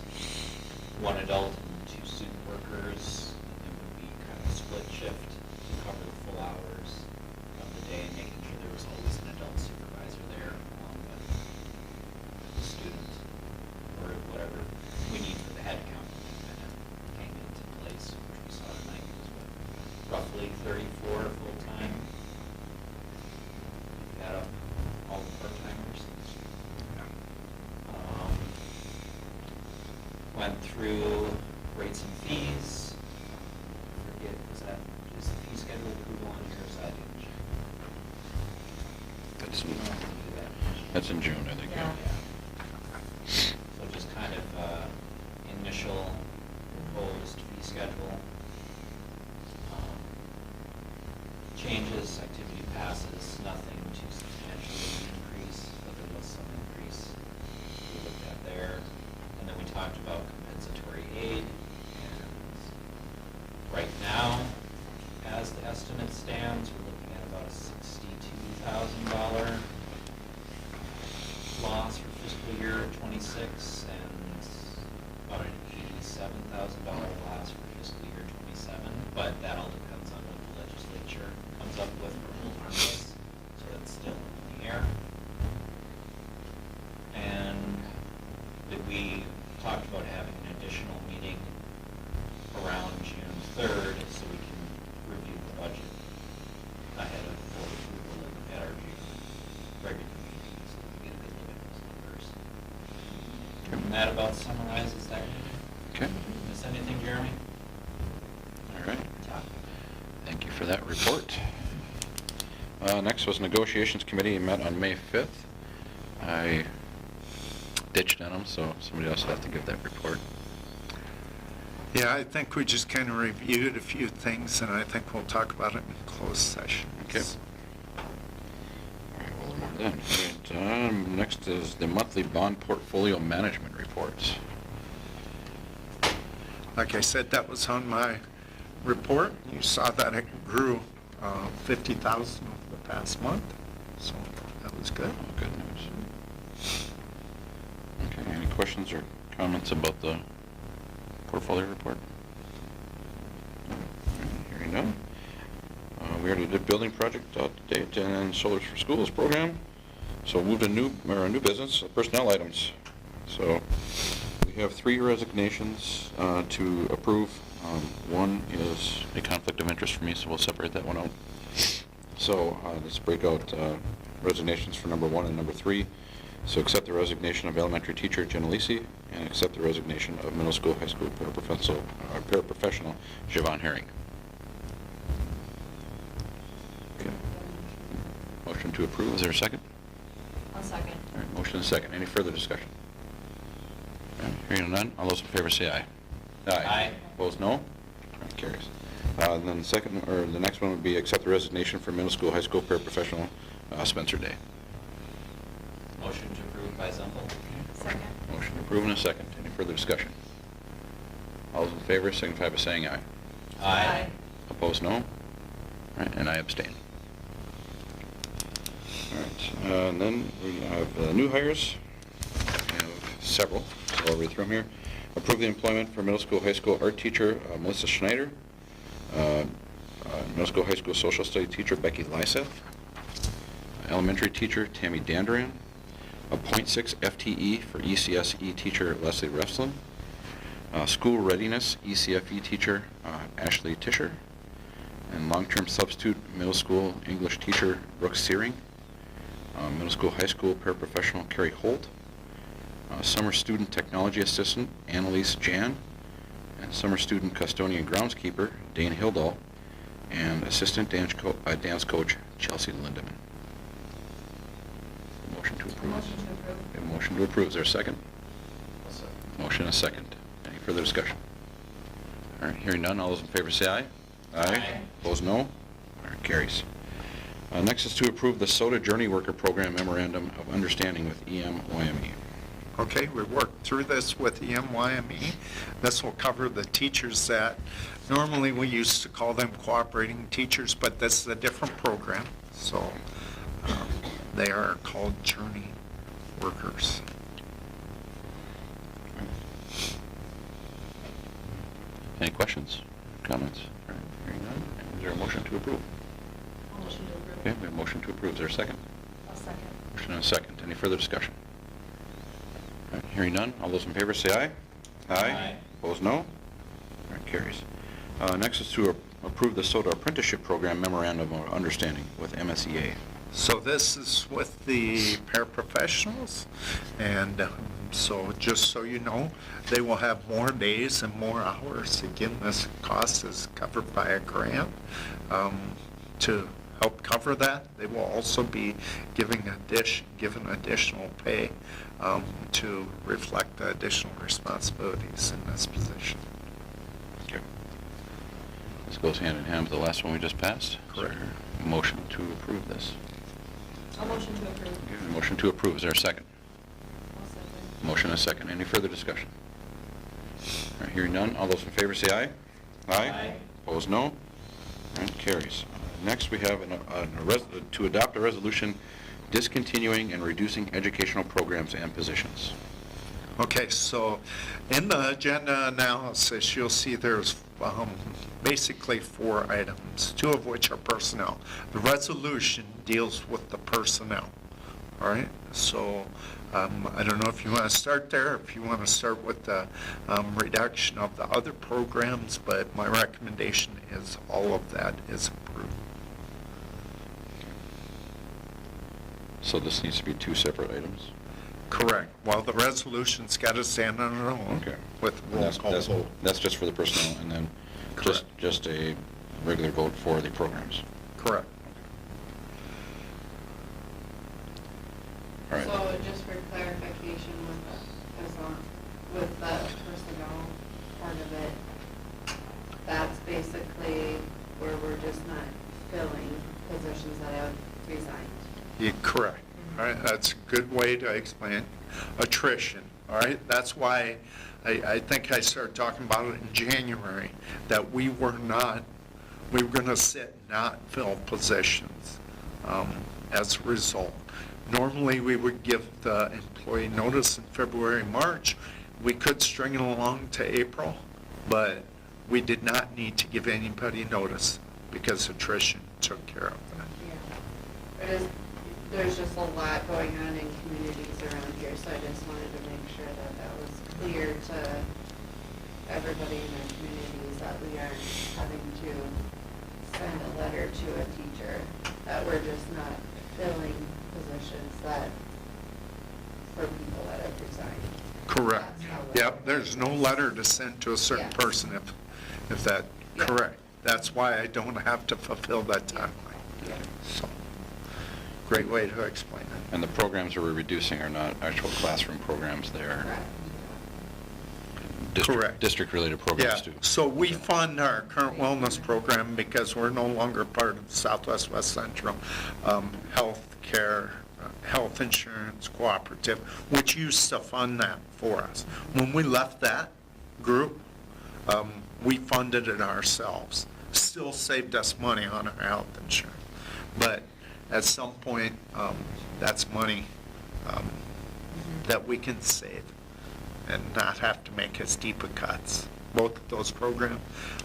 1 adult and 2 student workers. And it would be kind of split shift to cover the full hours of the day, making sure there was always an adult supervisor there along with the student or whatever we need for the head count. Kind of came into place, which we saw tonight was roughly 34 full-time. If you add up all the part-timers. Went through rates and fees. Forget, is the fee schedule approval on your side? That's in June, I think. Yeah. So just kind of initial proposed fee schedule. Changes, activity passes, nothing too substantially increase, but there was some increase we looked at there. And then we talked about compensatory aid. And right now, as the estimate stands, we're looking at about a $62,000 loss for fiscal year '26 and about an $87,000 loss for fiscal year '27. But that all depends on what the legislature comes up with for rules on this, so that's still in the air. And we talked about having an additional meeting around June 3rd so we can review the budget ahead of full approval at our June regular meeting, so we get a good look at those numbers. And that about summarizes that. Okay. Miss anything, Jeremy? All right. Thank you for that report. Next was Negotiations Committee, met on May 5th. I ditched on them, so somebody else will have to give that report. Yeah, I think we just kind of reviewed a few things, and I think we'll talk about it in closed session. Okay. All right, we'll move then. All right, next is the monthly bond portfolio management reports. Like I said, that was on my report. You saw that it grew 50,000 over the past month, so that was good. Oh, good news. Okay, any questions or comments about the portfolio report? Hearing none. We already did building project update and then Solars for Schools program. So we'll move to new business, personnel items. So we have 3 resignations to approve. One is a conflict of interest for me, so we'll separate that one out. So let's break out resignations for number 1 and number 3. So accept the resignation of elementary teacher Jenna Lisi and accept the resignation of middle school, high school paraprofessional Javon Herring. Okay. Motion to approve. Is there a second? I'll second. All right, motion and a second. Any further discussion? All right, hearing none, all those in favor say aye. Aye. Opposed, no? All right, carries. And then the next one would be accept the resignation for middle school, high school paraprofessional Spencer Day. Motion to approve by Zumble. Second. Motion approved and a second. Any further discussion? All those in favor signify by saying aye. Aye. Opposed, no? All right, and I abstain. All right, and then we have new hires. We have several, so I'll read through them here. Approve the employment for middle school, high school art teacher Melissa Schneider, middle school, high school social study teacher Becky Lyseth, elementary teacher Tammy Dandaran, a .6 FTE for ECSE teacher Leslie Refslin, school readiness ECFE teacher Ashley Tischer, and long-term substitute middle school English teacher Brooke Searing, middle school, high school paraprofessional Carrie Holt, summer student technology assistant Annalise Jan, and summer student custodian groundskeeper Dane Hildall, and assistant dance coach Chelsea Lindeman. Motion to approve. Motion to approve. Okay, motion to approve. Is there a second? Motion and a second. Any further discussion? All right, hearing none, all those in favor say aye. Aye. Opposed, no? All right, carries. Next is to approve the SOTA Journey Worker Program Memorandum of Understanding with EMYME. Okay, we worked through this with EMYME. This will cover the teachers that normally we used to call them cooperating teachers, but this is a different program. So they are called Journey Workers. Any questions, comments? All right, hearing none. Is there a motion to approve? Motion to approve. Okay, we have a motion to approve. Is there a second? I'll second. Motion and a second. Any further discussion? All right, hearing none. All those in favor say aye. Aye. Opposed, no? All right, carries. Next is to approve the SOTA Apprenticeship Program Memorandum of Understanding with MSEA. So this is with the paraprofessionals, and so just so you know, they will have more days and more hours. Again, this cost is covered by a grant. To help cover that, they will also be given additional pay to reflect the additional responsibilities in this position. Okay. This goes hand in hand with the last one we just passed. Correct. Is there a motion to approve this? I'll motion to approve. Okay, a motion to approve. Is there a second? I'll second. Motion and a second. Any further discussion? All right, hearing none. All those in favor say aye. Aye. Opposed, no. All right, carries. Next, we have to adopt a resolution discontinuing and reducing educational programs and positions. Okay, so in the agenda analysis, you'll see there's basically 4 items, 2 of which are personnel. The resolution deals with the personnel, all right? So I don't know if you want to start there, if you want to start with the reduction of the other programs, but my recommendation is all of that is approved. So this needs to be 2 separate items? Correct. Well, the resolution's got to stand on its own. Okay. With roll call vote. That's just for the personnel, and then Correct. just a regular vote for the programs. Correct. All right. So just for clarification with the personnel part of it, That's a good way to explain attrition, all right? That's why I think I started talking about it in January, that we were going to sit and not fill positions as a result. Normally, we would give the employee notice in February, March. We could string it along to April, but we did not need to give anybody notice because attrition took care of that. Yeah. There's just a lot going on in communities around here, so I just wanted to make sure that that was clear to everybody in our communities, that we aren't having to send a letter to a teacher, that we're just not filling positions that, for people that have resigned. Correct. Yep, there's no letter to send to a certain Yes. person if that, Yeah. correct. That's why I don't have to fulfill that timeline. Yeah. So, great way to explain it. And the programs that we're reducing are not actual classroom programs, they're Correct. Correct. district-related Yeah, programs too. so we fund our current wellness program because we're no longer part of Southwest West Central Health Care, Health Insurance Cooperative, which used to fund that for us. When we left that group, we funded it ourselves. Still saved us money on our health insurance. But at some point, that's money that we can save and not have to make as deep of cuts. Both of those programs,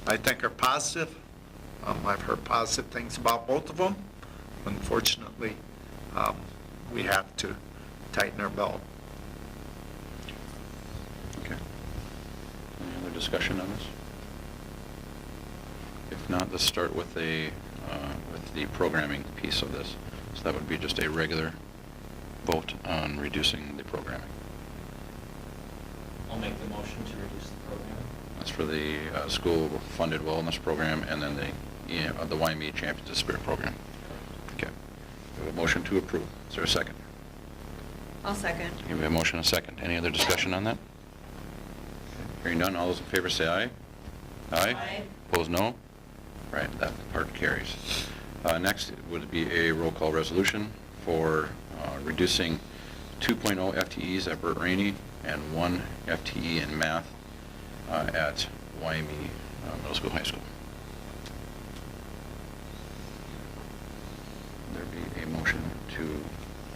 I think, are positive. I've heard positive things about both of them. Unfortunately, we have to tighten our belt. Okay. Any other discussion on this? If not, let's start with the programming piece of this. So that would be just a regular vote on reducing the programming. I'll make the motion to reduce the program. That's for the school-funded wellness program and then the YME Champions of Spirit program. Okay. We have a motion to approve. Is there a second? I'll second. We have a motion and a second. Any other discussion on that? Hearing none, all those in favor say aye. Aye. Aye. Opposed, no? Right, that part carries. Next would be a roll call resolution for reducing 2.0 FTEs at Burt Rainey and 1 FTE in math at YME Middle School, High School. There be a motion to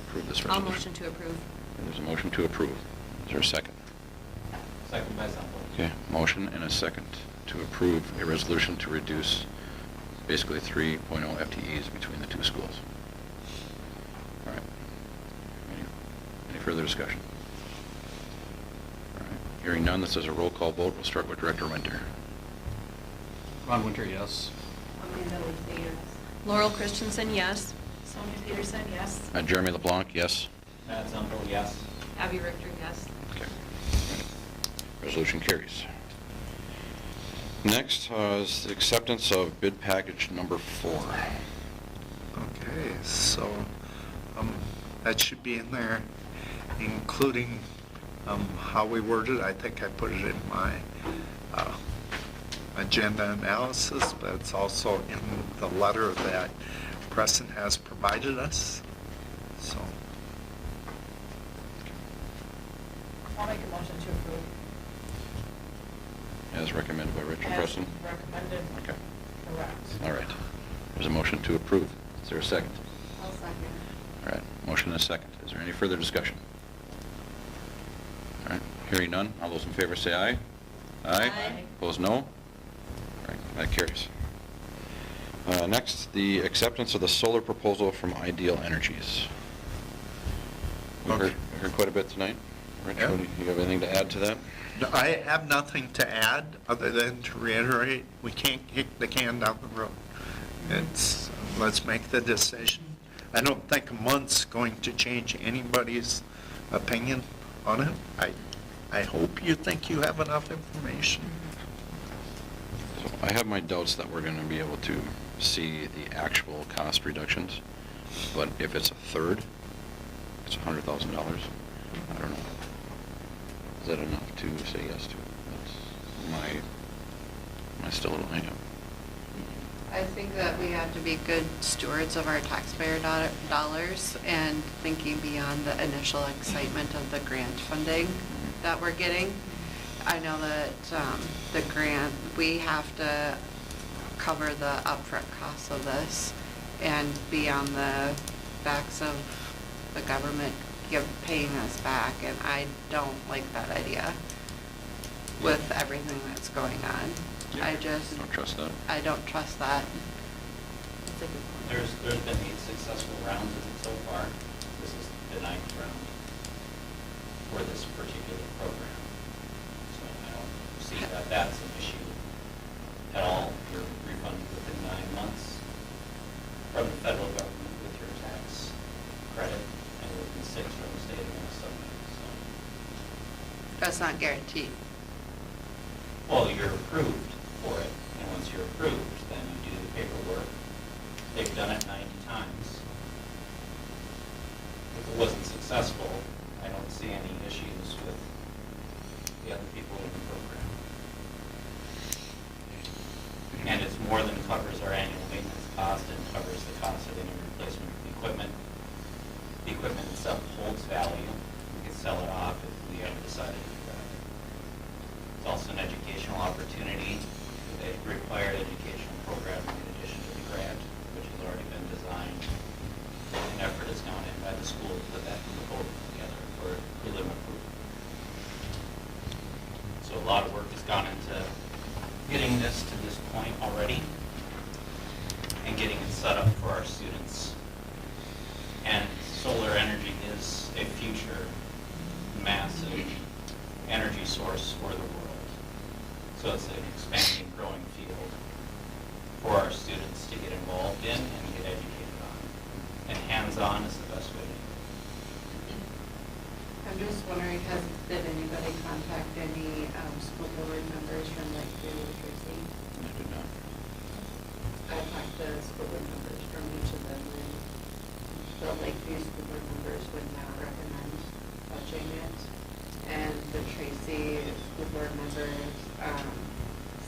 approve this resolution? I'll motion to approve. There's a motion to approve. Is there a second? Second by Zumbo. Okay, motion and a second to approve a resolution to reduce basically 3.0 FTEs between the two schools. All right. Any further discussion? All right. Hearing none, this is a roll call vote. We'll start with Director Winter. Ron Winter, yes. Amanda Lee, yes. Laurel Christensen, yes. Sonia Peterson, yes. Jeremy LeBlanc, yes. Matt Zumbo, yes. Abby Richter, yes. Okay. Resolution carries. Next is the acceptance of bid package number 4. Okay, so that should be in there, including how we worded it. I think I put it in my agenda analysis, but it's also in the letter that Preston has provided us. So, I'll make a motion to approve. As recommended by Richard Preston? As recommended. Okay. Correct. All right. There's a motion to approve. Is there a second? I'll second. All right. Motion and a second. Is there any further discussion? All right. Hearing none. All those in favor say aye. Aye. Opposed, no? All right. That carries. Next, the acceptance of the solar proposal from Ideal Energies. We Okay. heard quite a bit tonight. Rich, Yeah. do you have anything to add to that? I have nothing to add other than to reiterate, we can't kick the can down the road. Let's make the decision. I don't think a month's going to change anybody's opinion on it. I hope you think you have enough information. So I have my doubts that we're going to be able to see the actual cost reductions, but if it's a third, it's $100,000. I don't know. Is that enough to say yes to? That's my still little hang-up. I think that we have to be good stewards of our taxpayer dollars and thinking beyond the initial excitement of the grant funding that we're getting. I know that the grant, we have to cover the upfront costs of this and be on the backs of the government paying us back, and I don't like that idea with everything that's going on. I just Don't trust that. I don't trust that. There's been 8 successful rounds of it so far. This is the 9th round for this particular program. So I don't see that that's an issue at all. You're refunded within 9 months from the federal government with your tax credit, and within 6 from the state of Minnesota. So, That's not guaranteed. well, you're approved for it, and once you're approved, then you do the paperwork. They've done it 90 times. If it wasn't successful, I don't see any issues with the other people in the program. And it's more than covers our annual maintenance cost and covers the cost of any replacement of the equipment. The equipment itself holds value. We could sell it off if we ever decided to do that. It's also an educational opportunity with a required educational program in addition to the grant, which has already been designed. An effort has gone in by the school to put that proposal together for prelim approval. So a lot of work has gone into getting this to this point already and getting it set up for our students. And solar energy is a future massive energy source for the world. So it's an expanding, growing field for our students to get involved in and get educated on. And hands-on is the best way to do it. I'm just wondering, did anybody contact any school board members from Lakeview or Tracy? I did not. I talked to school board members from each of them, and the Lakeview school board members would not recommend touching it. And the Tracy school board members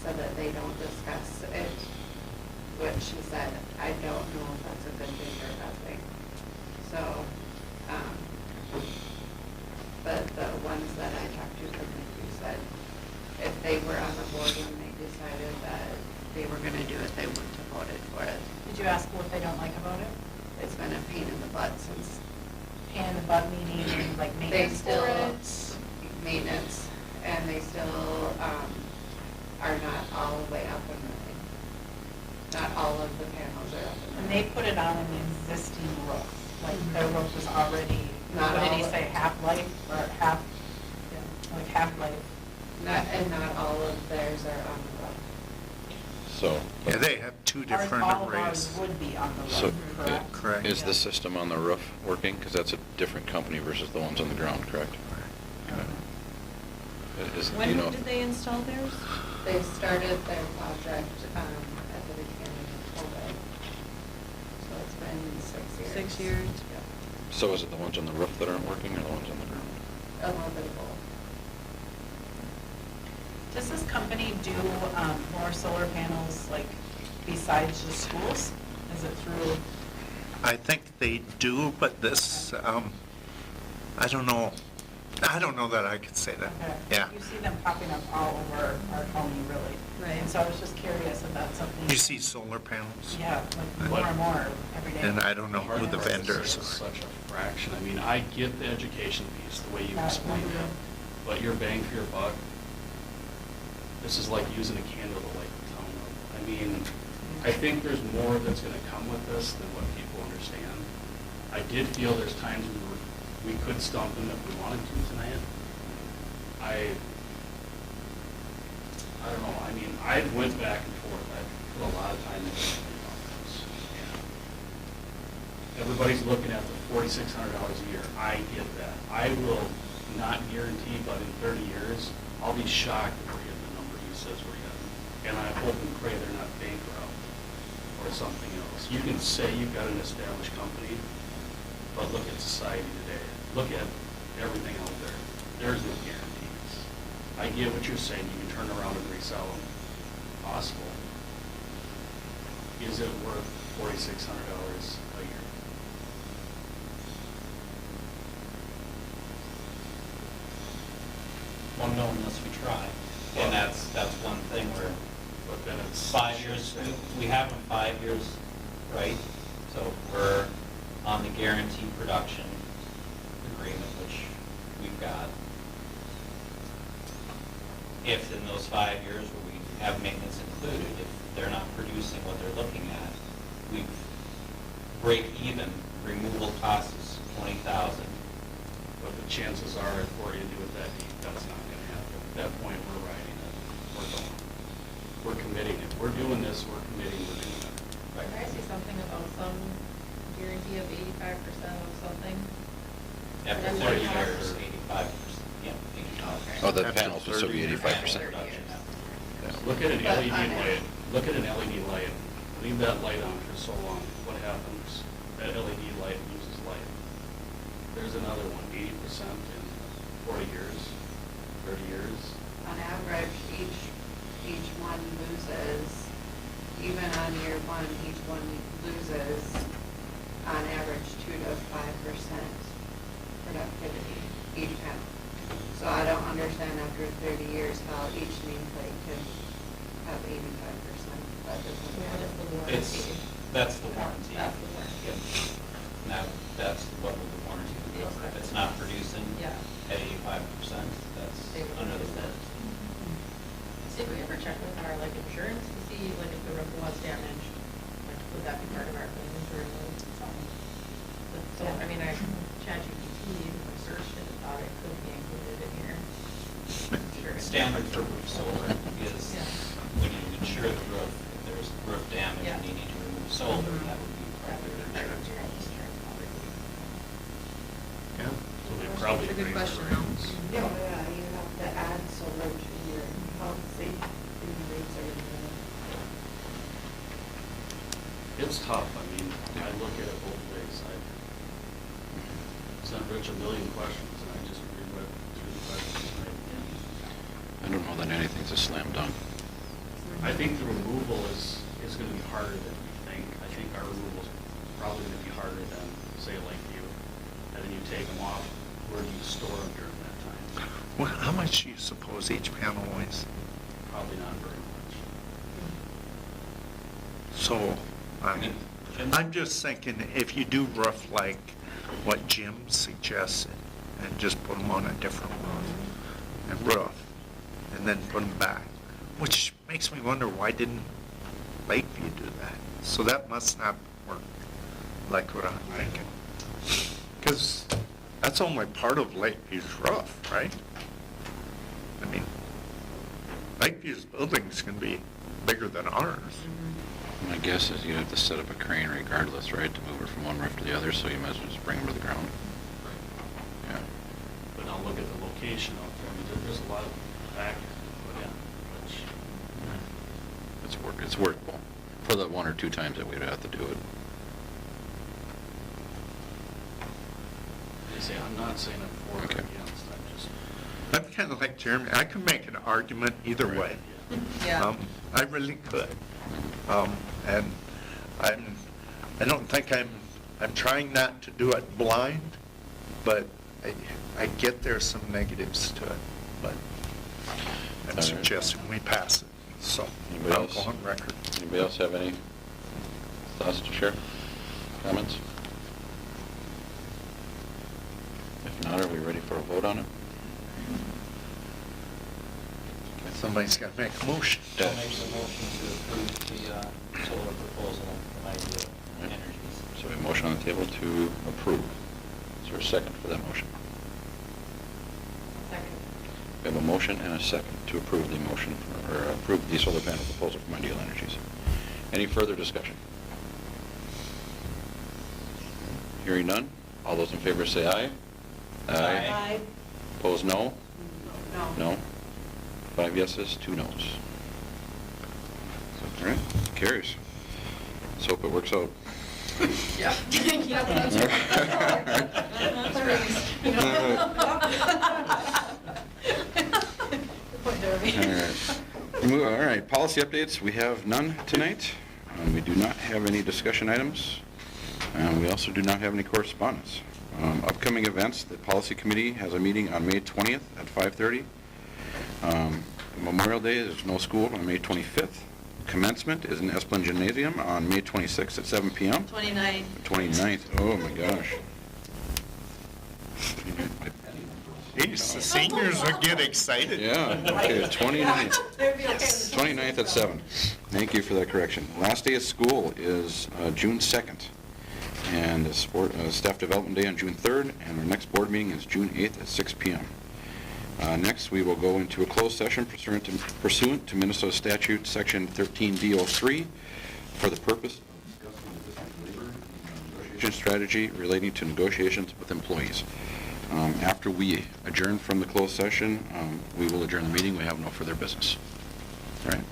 said that they don't discuss it, which she said, I don't know if that's a good thing or a bad thing. So, but the ones that I talked to from Lakeview said if they were on the board when they decided that they were gonna do it, they wouldn't have voted for it. Did you ask what they don't like about it? It's been a pain in the butt since. Pain in the butt meaning like They maintenance still, for it? maintenance, and they still, are not all the way up and running. Not all of the panels are up and And running. they put it on an existing roof, like their roof was already, Not what did all he of say, it. half-life, or like half-life? And not all of theirs are on the roof. So. Yeah, they have 2 different All of arrays. ours would be on the So, roof, correct? Correct. is the system on the roof working? Because that's a different company versus the ones on the ground, correct? When you know, did they install theirs? They started their project at the beginning of COVID. So it's been 6 years. 6 years? Yep. so is it the ones on the roof that aren't working or the ones on the ground? A little bit of both. Does this company do more solar panels, like, besides just schools? Is it through? I think they do, but this, I don't know. I don't know that I could say that. Okay. Yeah. You see them popping up all over our county, really. Right. And so I was just curious if that's something. You see solar panels? Yeah, like more and more every day. And I don't know who the vendors It's are. such a fraction. I mean, I get the education piece, the way you Yeah. explained it, but your bang for your buck, this is like using a candle to light the town up. I mean, I think there's more that's gonna come with this than what people understand. I did feel there's times we could stump them if we wanted to tonight. I don't know, I mean, I went back and forth, I put a lot of time into thinking about this. And everybody's looking at the $4,600 a year, I get that. I will not guarantee, but in 30 years, I'll be shocked if we're getting the number he says we're getting. And I hope and pray they're not bankrupt or something else. You can say you've got an established company, but look at society today. Look at everything out there. There's no guarantees. I get what you're saying, you can turn around and resell them. Possible. is it worth $4,600 a year? Well, no, unless we try. And that's one thing where But then it's 5 years, we have them 5 years, right? So we're on the guaranteed production agreement, which we've got. If in those 5 years where we have maintenance included, if they're not producing what they're looking at, we break even, removal cost is 20,000. But the chances are, if we're to do it that deep, that's not gonna happen. At that point, we're writing it, we're going. We're committing it. We're doing this, we're committing, we're doing it. Can I say something about some guarantee of 85% of something? After And then 30 what years, happens? 85%, yeah, 85%. Oh, the After panels will still be 30 85%. Look at an But LED on light, average. look at an LED light, leave that light on for so long, what happens? That LED light loses light. There's another one, 80% in 40 years, 30 years. On average, each one loses, even on year one, each one loses on average 2 to 5% productivity, each panel. So I don't understand after 30 years how each nameplate could have 85%. That doesn't. That's the warranty. That's the warranty. Yep. Now, that's what would the warranty would cover. If it's not producing Yeah. at 85%, that's under the warranty. Did we ever check with our, like, insurance to see, like, if the roof was damaged? Like, would that be part of our claims or? So, I mean, I ChatGPT searched it and thought it could be included in here. Sure. Standard for roof solar is Yeah. when you insure the roof, if there's roof damage Yeah. and you need to remove solar, that would be part of your insurance. Yeah. So they probably That's a good raise question, the though. rates. Yeah, you have to add solar to your policy, and the rates are in It's tough, I mean, I look at it both ways. I sent Rich a million questions, and I just reread through the questions. I don't know that anything's a slam dunk. I think the removal is gonna be harder than we think. I think our removal is probably gonna be harder than, say, Lakeview. And then you take them off, where do you store them during that time? Well, how much do you suppose each panel weighs? Probably not very much. So, I'm just thinking, if you do roof like what Jim suggested, and just put them on a different roof, and then put them back, which makes me wonder, why didn't Lakeview do that? So that must not work, like what I'm thinking. Because that's only part of Lakeview's roof, right? I mean, Lakeview's building's gonna be bigger than ours. My guess is you have to set up a crane regardless, right, to move it from one roof to the other, so you might as well just bring them to the ground. Yeah. But now look at the location out there. I mean, there's a lot of back put in, which, It's workable for the 1 or 2 times that we'd have to do it. they say, I'm not saying I'm for or Okay. against, I'm just. I'm kind of like Jeremy, I could make an argument either Right. way. Yeah. I really could. And I don't think I'm trying not to do it blind, but I get there's some negatives to it, but All I'm right. suggesting we pass it, so Anybody I'll else? go on record. Anybody else have any thoughts to share? Comments? If not, are we ready for a vote on it? Somebody's got to make a motion. I'll make the motion to approve the solar proposal from Ideal Energies. So we have a motion on the table to approve. Is there a second for that motion? Second. We have a motion and a second to approve the motion, or approve the solar panel proposal from Ideal Energies. Any further discussion? Hearing none, all those in favor say aye. Aye. Opposed, no? No. No? 5 yeses, 2 noes. All right, carries. Let's hope it works out. Yeah. Yeah, that's All right. All right, policy updates, we have none tonight. We do not have any discussion items, and we also do not have any correspondence. Upcoming events, the Policy Committee has a meeting on May 20th at 5:30. Memorial Day, there's no school on May 25th. Commencement is in Esplin Gymnasium on May 26th at 7 p.m. 29. 29th, oh my gosh. Geez, the seniors would get excited. Yeah, okay, 29th. 29th at 7. Thank you for that correction. Last day of school is June 2nd, and the Staff Development Day on June 3rd, and our next board meeting is June 8th at 6 p.m. Next, we will go into a closed session pursuant to Minnesota Statute Section 13D03 for the purpose of discussing the district's labor and negotiation strategy relating to negotiations with employees. After we adjourn from the closed session, we will adjourn the meeting. We have no further business. All right.